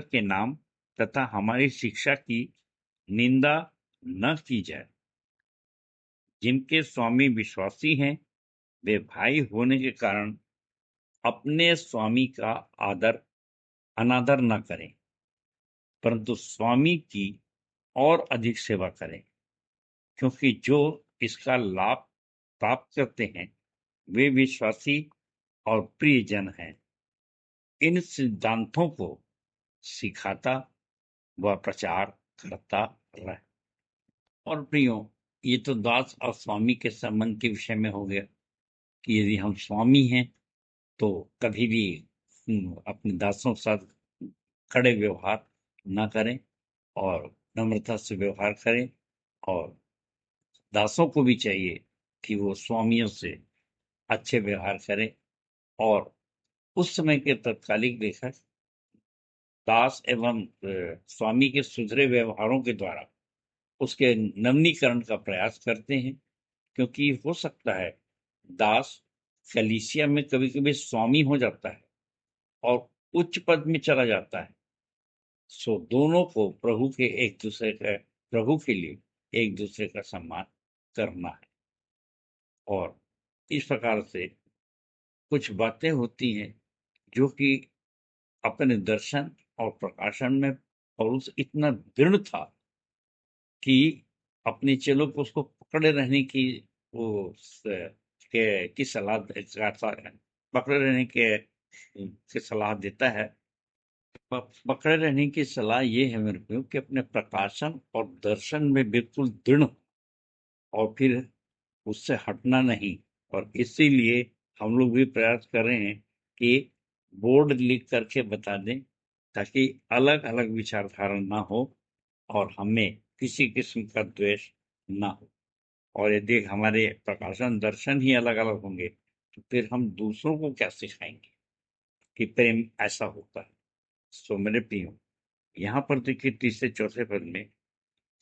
के नाम तथा हमारी शिक्षा की निंदा न की जाए। जिनके स्वामी विश्वासी हैं वे भाई होने के कारण अपने स्वामी का अनादर न करें, परंतु स्वामी की और अधिक सेवा करें, क्योंकि जो इसका लाभ प्राप्त करते हैं वे विश्वासी और प्रियजन हैं। इन सिद्धांतों को सिखाता व प्रचार करता रहे। और प्रियो, ये तो दास और स्वामी के संबंध के विषय में हो गया कि यदि हम स्वामी हैं तो कभी भी अपने दासों के साथ कड़े व्यवहार न करें और नम्रता से व्यवहार करें, और दासों को भी चाहिए कि वो स्वामियों से अच्छे व्यवहार करें। और उस समय के तत्कालिक लेखक दास एवं स्वामी के सुधरे व्यवहारों के द्वारा उसके नवीनीकरण का प्रयास करते हैं, क्योंकि हो सकता है दास कलीसिया में कभी कभी स्वामी हो जाता है और उच्च पद में चला जाता है। सो दोनों को प्रभु के लिए एक दूसरे का सम्मान करना है। और इस प्रकार से कुछ बातें होती हैं जो कि अपने दर्शन और प्रकाशन में पौलुस इतना दृढ़ था कि अपने चेलों को उसको पकड़े रहने की वो की सलाह पकड़े रहने की सलाह देता है। पकड़े रहने की सलाह ये है मेरे को कि अपने प्रकाशन और दर्शन में बिल्कुल दृढ़ और फिर उससे हटना नहीं। और इसीलिए हम लोग भी प्रयास कर रहे हैं कि बोर्ड लिख करके बता दें ताकि अलग अलग विचारधारा ना हो और हमें किसी किस्म का द्वेष ना हो। और यदि हमारे प्रकाशन दर्शन ही अलग अलग होंगे तो फिर हम दूसरों को क्या सिखाएंगे कि प्रेम ऐसा होता है। सो मेरे प्रियो, यहाँ पर देखिए 3 से 4 पद में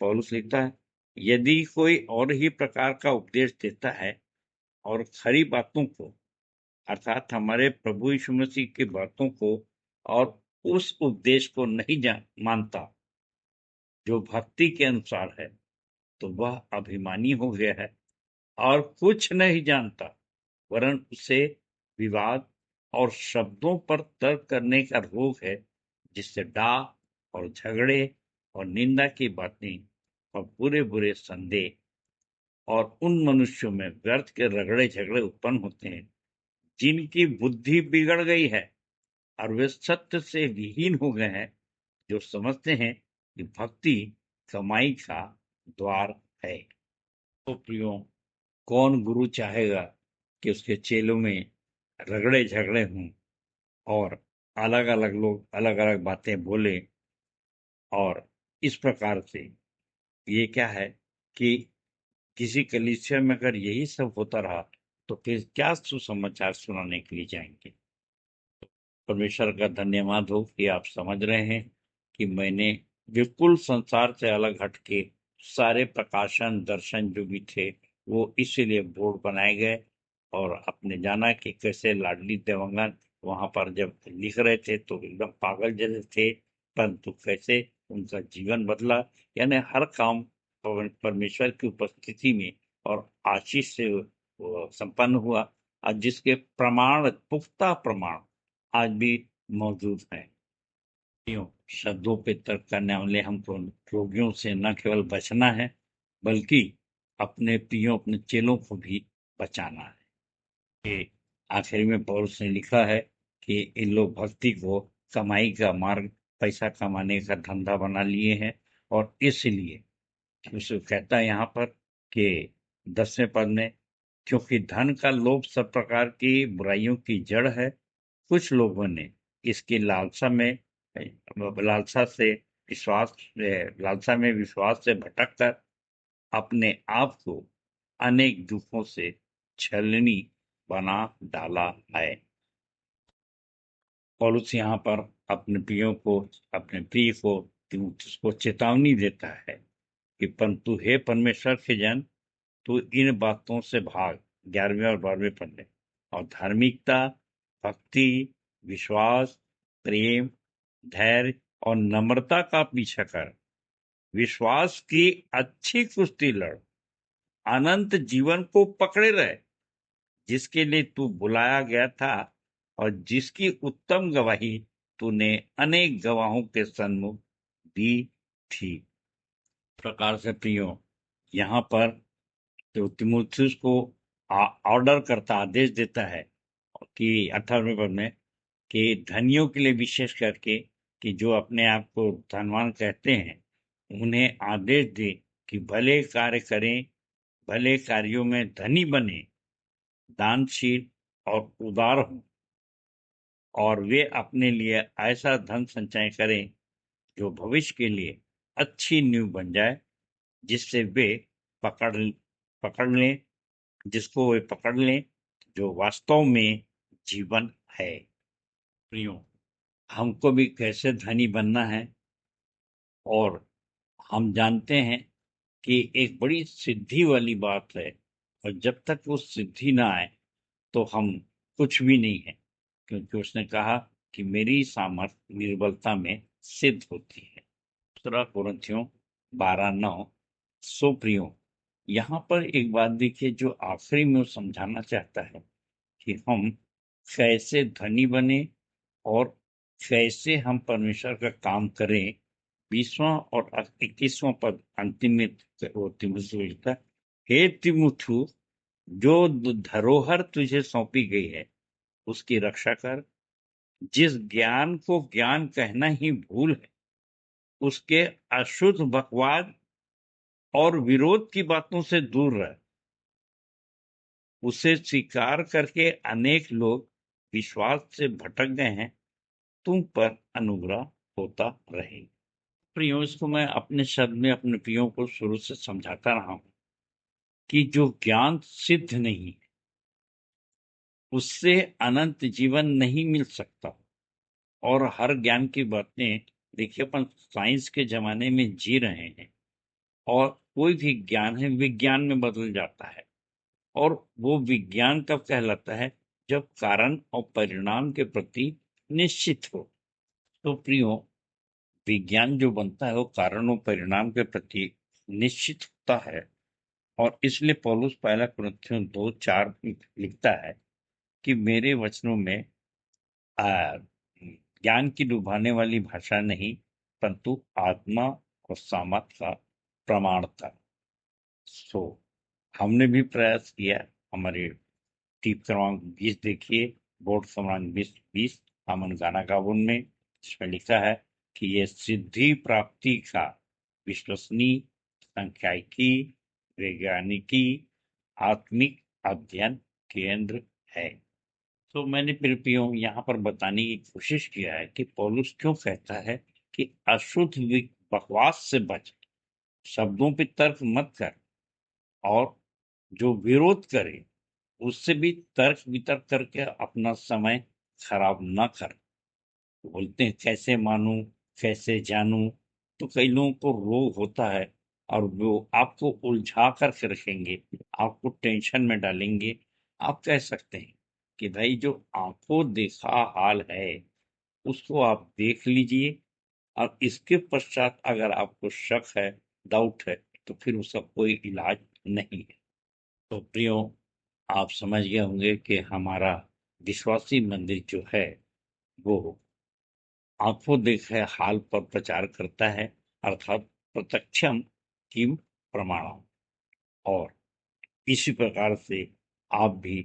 पौलुस लिखता है, यदि कोई और ही प्रकार का उपदेश देता है और खरी बातों को अर्थात हमारे प्रभु यीशु मसीह की बातों को और उस उपदेश को नहीं मानता जो भक्ति के अनुसार है, तो वह अभिमानी हो गया है और कुछ नहीं जानता, वरन उसे विवाद और शब्दों पर तर्क करने का रोग है, जिससे डाह और झगड़े और निंदा की बातें और बुरे बुरे संदेह और उन मनुष्यों में व्यर्थ के रगड़े झगड़े उत्पन्न होते हैं जिनकी बुद्धि बिगड़ गई है और वे सत्य से विहीन हो गए हैं, जो समझते हैं कि भक्ति कमाई का द्वार है। तो प्रियो, कौन गुरु चाहेगा कि उसके चेलों में रगड़े झगड़े हों और अलग अलग लोग अलग अलग बातें बोले। और इस प्रकार से ये क्या है कि किसी कलीसिया में अगर यही सब होता रहा तो फिर क्या सुसमाचार सुनाने के लिए जाएंगे। परमेश्वर का धन्यवाद हो कि आप समझ रहे हैं कि मैंने बिल्कुल संसार से अलग हट के सारे प्रकाशन दर्शन जो भी थे वो इसीलिए बोर्ड बनाए गए। और आपने जाना कि कैसे लाडली देवंगन वहां पर जब लिख रहे थे तो एकदम पागल जैसे थे, परंतु कैसे उनका जीवन बदला, यानी हर काम परमेश्वर की उपस्थिति में और आशीष से संपन्न हुआ, और जिसके प्रमाण पुख्ता प्रमाण आज भी मौजूद हैं। शब्दों पे तर्क करने वाले हमको रोगियों से न केवल बचना है बल्कि अपने प्रियों अपने चेलों को भी बचाना है। कि आखिर में पौलुस ने लिखा है कि इन लोग भक्ति को कमाई का मार्ग, पैसा कमाने का धंधा बना लिए हैं, और इसलिए उसे कहता है यहाँ पर कि 10वें पद में, क्योंकि धन का लोभ सब प्रकार की बुराइयों की जड़ है, कुछ लोगों ने इसकी लालसा में विश्वास से भटककर अपने आप को अनेक दुखों से छलनी बना डाला है। पौलुस यहाँ पर अपने प्रिय को उसको चेतावनी देता है कि परंतु हे परमेश्वर के जन, तू इन बातों से भाग, 11वें और 12वें पद में, और धार्मिकता, भक्ति, विश्वास, प्रेम, धैर्य और नम्रता का पीछा कर, विश्वास की अच्छी कुश्ती लड़, अनंत जीवन को पकड़े रहे जिसके लिए तू बुलाया गया था और जिसकी उत्तम गवाही तूने अनेक गवाहों के सन्मुख दी थी। प्रकार से प्रियो, यहाँ पर जो तिमुथियुस को ऑर्डर करता, आदेश देता है कि 18वें पद में कि धनियों के लिए विशेष करके कि जो अपने आप को धनवान कहते हैं, उन्हें आदेश दे कि भले कार्य करें, भले कार्यों में धनी बने, दानशील और उदार हों, और वे अपने लिए ऐसा धन संचय करें जो भविष्य के लिए अच्छी नींव बन जाए, जिससे वे पकड़ लें, जिसको वे पकड़ लें, जो वास्तव में जीवन है। प्रियो, हमको भी कैसे धनी बनना है, और हम जानते हैं कि एक बड़ी सिद्धि वाली बात है, और जब तक वो सिद्धि ना आए तो हम कुछ भी नहीं है, क्योंकि उसने कहा कि मेरी सामर्थ्य निर्बलता में सिद्ध होती है। दूसरा कोरिन्थियों 12:9। सो प्रियो, यहाँ पर एक बात देखिए जो आखिरी में वो समझाना चाहता है कि हम कैसे धनी बने और कैसे हम परमेश्वर का काम करें। 20वां और 21वां पद अंतिम में तिमुथियुस लिखता, हे तिमुथियुस, जो धरोहर तुझे सौंपी गई है उसकी रक्षा कर, जिस ज्ञान को ज्ञान कहना ही भूल है, उसके अशुद्ध बकवाद और विरोध की बातों से दूर रह। उसे स्वीकार करके अनेक लोग विश्वास से भटक गए हैं, तुम पर अनुग्रह होता रहे। प्रियो, इसको मैं अपने शब्द में अपने प्रियो को शुरू से समझाता रहा हूं कि जो ज्ञान सिद्ध नहीं है उससे अनंत जीवन नहीं मिल सकता। और हर ज्ञान की बातें देखिए, अपन साइंस के जमाने में जी रहे हैं, और कोई भी ज्ञान है विज्ञान में बदल जाता है, और वो विज्ञान कब कहलाता है, जब कारण और परिणाम के प्रति निश्चित हो। तो प्रियो, विज्ञान जो बनता है वो कारण और परिणाम के प्रति निश्चित होता है, और इसलिए पौलुस पहला कुरिन्थियों 2:4 लिखता है कि मेरे वचनों में ज्ञान की डुबाने वाली भाषा नहीं, परंतु आत्मा और सामर्थ का प्रमाण था। सो हमने भी प्रयास किया। हमारे टीप क्रमांक 20 देखिए, बोर्ड क्रमांक 20 अमन गाना गावन में, इसमें लिखा है कि यह सिद्धि प्राप्ति का विश्वसनीय, सांख्यिकी, वैज्ञानिकी, आत्मिक अध्ययन केंद्र है। तो मैंने प्रियो यहाँ पर बताने की कोशिश किया है कि पौलुस क्यों कहता है कि अशुद्ध बकवास से बच, शब्दों पे तर्क मत कर, और जो विरोध करे उससे भी तर्क वितर्क करके अपना समय खराब ना कर। बोलते हैं कैसे मानूं, कैसे जानूं, तो कई लोगों को रोग होता है, और वो आपको उलझा करके रखेंगे, आपको टेंशन में डालेंगे। आप कह सकते हैं कि भाई जो आंखों देखा हाल है उसको आप देख लीजिए, और इसके पश्चात अगर आपको शक है, डाउट है, तो फिर उसका कोई इलाज नहीं है। तो प्रियो, आप समझ गए होंगे कि हमारा विश्वासी मंदिर जो है वो आंखों देखे हाल पर प्रचार करता है, अर्थात प्रत्यक्षम की प्रमाणम। और इसी प्रकार से आप भी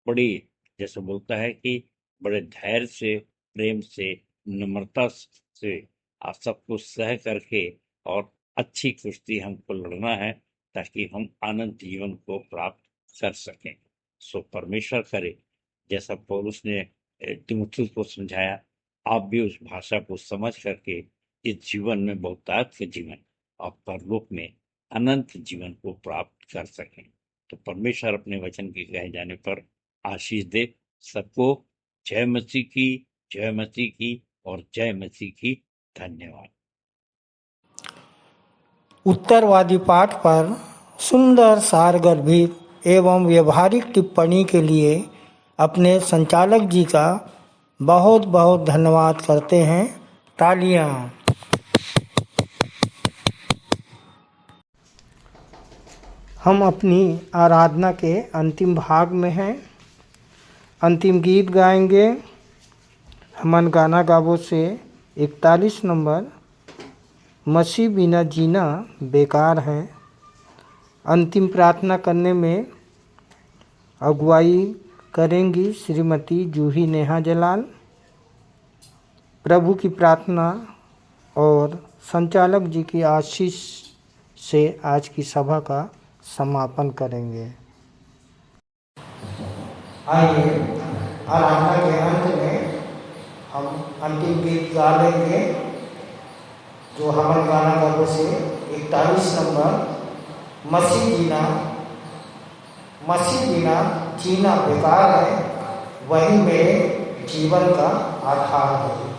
बड़े, जैसे बोलता है कि बड़े धैर्य से, प्रेम से, नम्रता से आप सबको सह करके और अच्छी कुश्ती हमको लड़ना है, ताकि हम अनंत जीवन को प्राप्त कर सकें। सो परमेश्वर करे जैसा पौलुस ने तिमुथियुस को समझाया, आप भी उस भाषा को समझ करके इस जीवन में बहुतायत के जीवन और परलोक में अनंत जीवन को प्राप्त कर सकें। तो परमेश्वर अपने वचन के कहे जाने पर आशीष दे सबको। जय मसीह की, जय मसीह की और जय मसीह की। धन्यवाद। उत्तरवादी पाठ पर सुंदर सारगर्भित एवं व्यवहारिक टिप्पणी के लिए अपने संचालक जी का बहुत बहुत धन्यवाद करते हैं। तालियां। हम अपनी आराधना के अंतिम भाग में हैं। अंतिम गीत गाएंगे हमन गाना गावो से 41 नंबर मसीह बिना जीना बेकार है। अंतिम प्रार्थना करने में अगुवाई करेंगी श्रीमती जूही नेहा जलाल। प्रभु की प्रार्थना और संचालक जी की आशीष से आज की सभा का समापन करेंगे। आइए आराधना के अंत में हम अंतिम गीत गा लेंगे जो हमन गाना गावो से 41 नंबर मसीह बिना जीना बेकार है, वही मेरे जीवन का आधार है।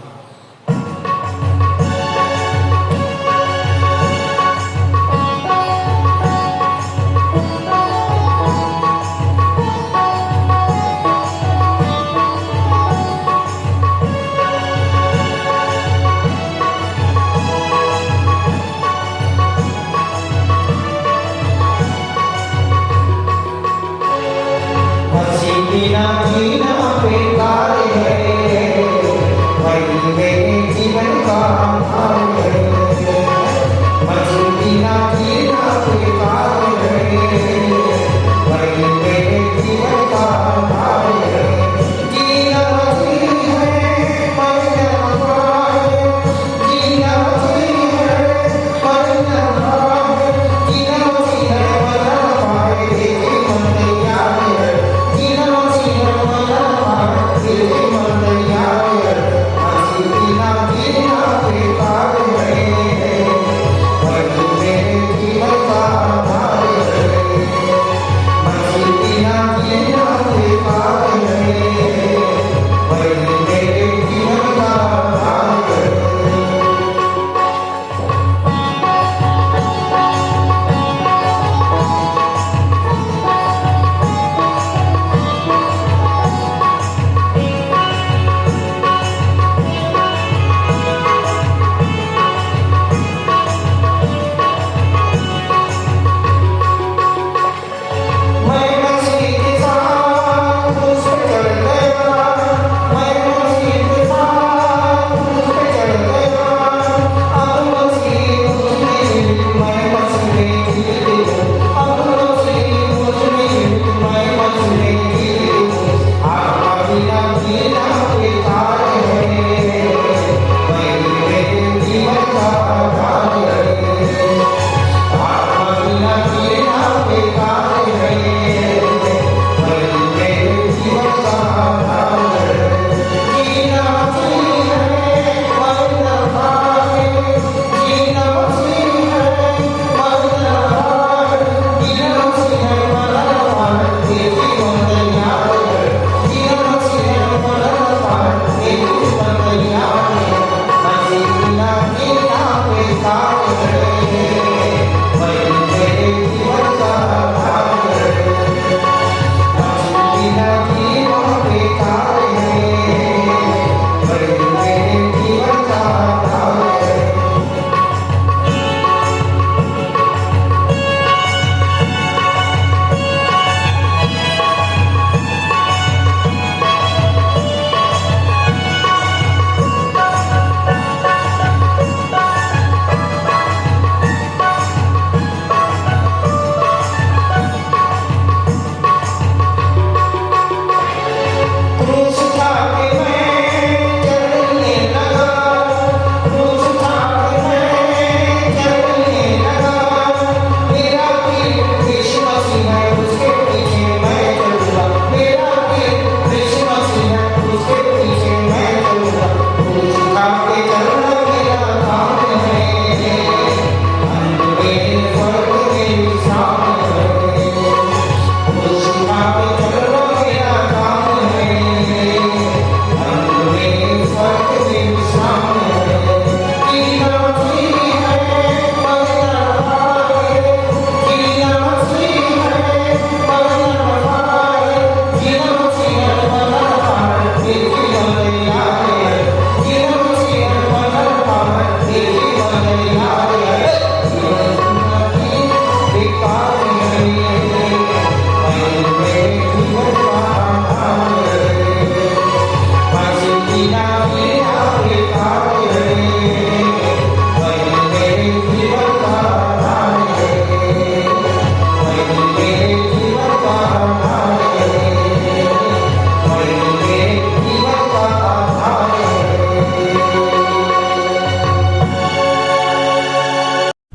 बिना जीना बेकार है, वही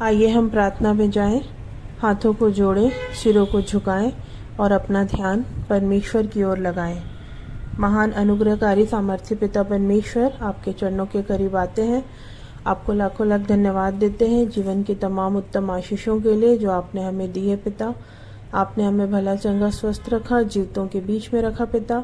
आइए हम प्रार्थना में जाएं, हाथों को जोड़ें, सिरों को झुकाएं और अपना ध्यान परमेश्वर की ओर लगाएं। महान अनुग्रहकारी सामर्थ्य पिता परमेश्वर, आपके चरणों के करीब आते हैं। आपको लाखों लाख धन्यवाद देते हैं जीवन की तमाम उत्तम आशीषों के लिए जो आपने हमें दी है पिता। आपने हमें भला चंगा स्वस्थ रखा, जीवतों के बीच में रखा पिता,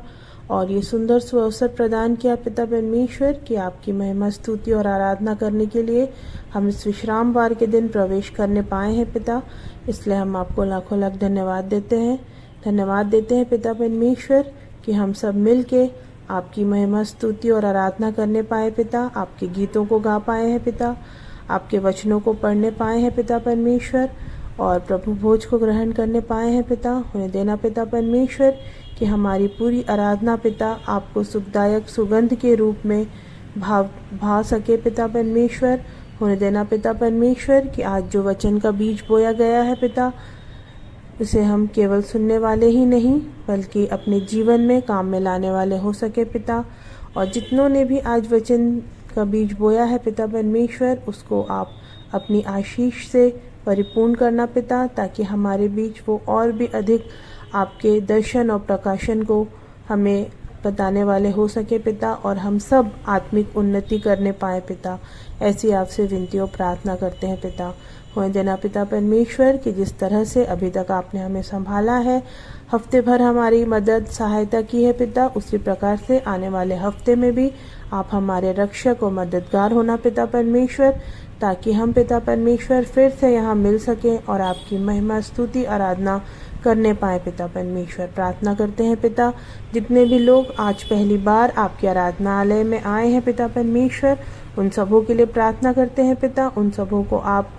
और ये सुंदर सुअवसर प्रदान किया पिता परमेश्वर कि आपकी महिमा स्तुति और आराधना करने के लिए हम इस विश्राम वार के दिन प्रवेश करने पाए हैं पिता। इसलिए हम आपको लाखों लाख धन्यवाद देते हैं पिता परमेश्वर कि हम सब मिल के आपकी महिमा स्तुति और आराधना करने पाए पिता। आपके गीतों को गा पाए हैं पिता, आपके वचनों को पढ़ने पाए हैं पिता परमेश्वर, और प्रभु भोज को ग्रहण करने पाए हैं पिता। उन्हें देना पिता परमेश्वर कि हमारी पूरी आराधना पिता आपको सुखदायक सुगंध के रूप में भा सके पिता परमेश्वर। होने देना पिता परमेश्वर कि आज जो वचन का बीज बोया गया है पिता, उसे हम केवल सुनने वाले ही नहीं बल्कि अपने जीवन में काम में लाने वाले हो सके पिता। और जितनों ने भी आज वचन का बीज बोया है पिता परमेश्वर, उसको आप अपनी आशीष से परिपूर्ण करना पिता, ताकि हमारे बीच वो और भी अधिक आपके दर्शन और प्रकाशन को हमें बताने वाले हो सके पिता, और हम सब आत्मिक उन्नति करने पाए पिता। ऐसी आपसे विनती और प्रार्थना करते हैं पिता। होने देना पिता परमेश्वर कि जिस तरह से अभी तक आपने हमें संभाला है, हफ्ते भर हमारी मदद सहायता की है पिता, उसी प्रकार से आने वाले हफ्ते में भी आप हमारे रक्षक और मददगार होना पिता परमेश्वर, ताकि हम पिता परमेश्वर फिर से यहाँ मिल सकें और आपकी महिमा स्तुति आराधना करने पाए पिता परमेश्वर। प्रार्थना करते हैं पिता, जितने भी लोग आज पहली बार आपके आराधनालय में आए हैं पिता परमेश्वर, उन सबों के लिए प्रार्थना करते हैं पिता। उन सबों को आप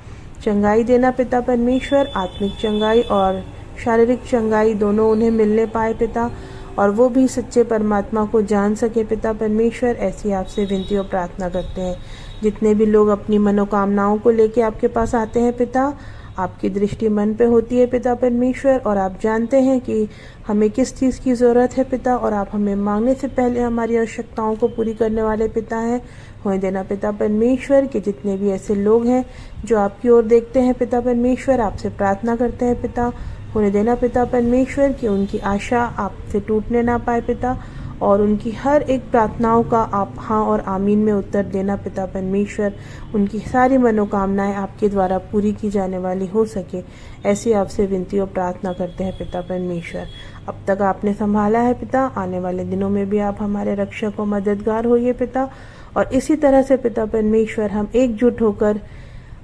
चंगाई देना पिता परमेश्वर, आत्मिक चंगाई और शारीरिक चंगाई दोनों उन्हें मिलने पाए पिता, और वो भी सच्चे परमात्मा को जान सके पिता परमेश्वर। ऐसी आपसे विनती और प्रार्थना करते हैं। जितने भी लोग अपनी मनोकामनाओं को लेके आपके पास आते हैं पिता, आपकी दृष्टि मन पे होती है पिता परमेश्वर, और आप जानते हैं कि हमें किस चीज़ की ज़रूरत है पिता, और आप हमें मांगने से पहले हमारी आवश्यकताओं को पूरी करने वाले पिता हैं। होने देना पिता परमेश्वर कि जितने भी ऐसे लोग हैं जो आपकी ओर देखते हैं पिता परमेश्वर, आपसे प्रार्थना करते हैं पिता, होने देना पिता परमेश्वर कि उनकी आशा आपसे टूटने ना पाए पिता, और उनकी हर एक प्रार्थनाओं का आप हाँ और आमीन में उत्तर देना पिता परमेश्वर। उनकी सारी मनोकामनाएं आपके द्वारा पूरी की जाने वाली हो सके, ऐसी आपसे विनती और प्रार्थना करते हैं पिता परमेश्वर। अब तक आपने संभाला है पिता, आने वाले दिनों में भी आप हमारे रक्षक और मददगार होइए पिता, और इसी तरह से पिता परमेश्वर हम एकजुट होकर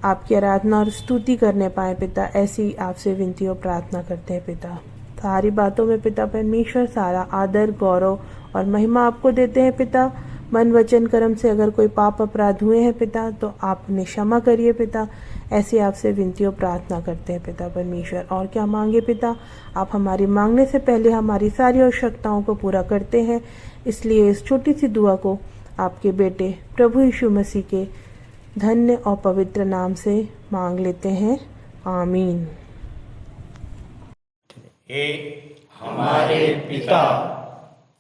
आपकी आराधना और स्तुति करने पाए पिता। ऐसी आपसे विनती और प्रार्थना करते हैं पिता। सारी बातों में पिता परमेश्वर सारा आदर गौरव और महिमा आपको देते हैं पिता। मन वचन कर्म से अगर कोई पाप अपराध हुए हैं पिता, तो आप उन्हें क्षमा करिए पिता। ऐसी आपसे विनती और प्रार्थना करते हैं पिता परमेश्वर। और क्या मांगे पिता, आप हमारी मांगने से पहले हमारी सारी आवश्यकताओं को पूरा करते हैं। इसलिए इस छोटी सी दुआ को आपके बेटे प्रभु यीशु मसीह के धन्य और पवित्र नाम से मांग लेते हैं, आमीन। हे हमारे पिता,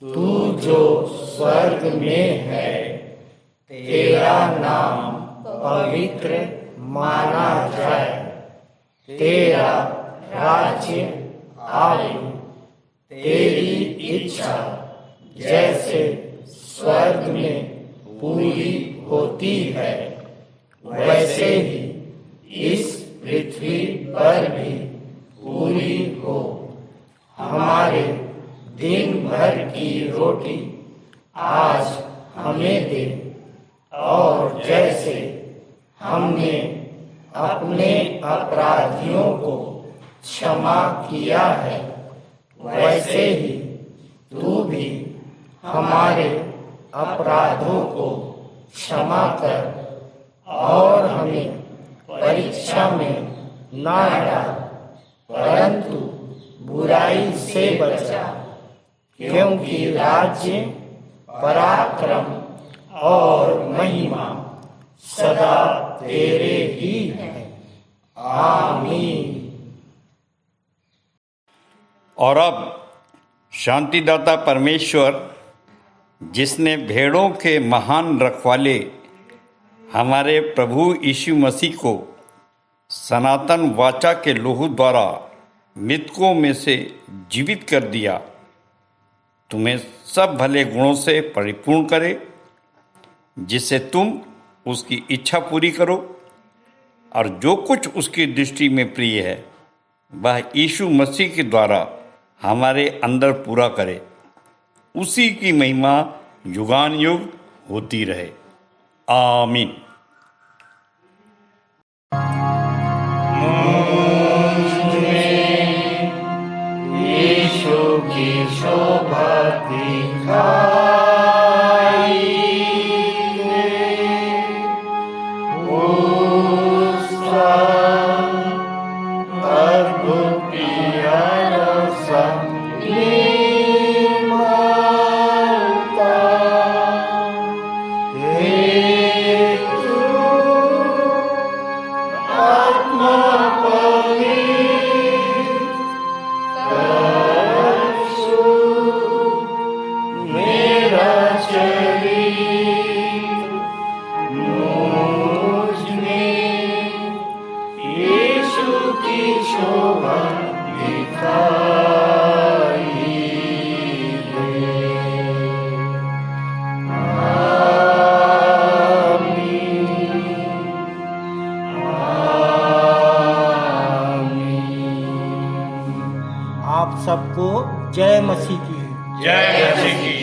तू जो स्वर्ग में है, तेरा नाम पवित्र माना जाए, तेरा राज्य आए, तेरी इच्छा जैसे स्वर्ग में पूरी होती है, वैसे ही इस पृथ्वी पर भी पूरी हो। हमारे दिन भर की रोटी आज हमें दे, और जैसे हमने अपने अपराधियों को क्षमा किया है, वैसे ही तू भी हमारे अपराधों को क्षमा कर, और हमें परीक्षा में ना डाल, परंतु बुराई से बचा, क्योंकि राज्य, पराक्रम और महिमा सदा तेरे ही हैं। आमीन। और अब शांतिदाता परमेश्वर, जिसने भेड़ों के महान रखवाले हमारे प्रभु यीशु मसीह को सनातन वाचा के लोहू द्वारा मृतकों में से जीवित कर दिया, तुम्हें सब भले गुणों से परिपूर्ण करे, जिससे तुम उसकी इच्छा पूरी करो और जो कुछ उसकी दृष्टि में प्रिय है वह यीशु मसीह के द्वारा हमारे अंदर पूरा करे। उसी की महिमा युगान युग होती रहे। आमीन। यीशु की शोभा दिखाई उसका अद्भुत प्यारा सा निर्मलता, हे तू आत्मा आप सबको जय मसीह की। जय मसीह की।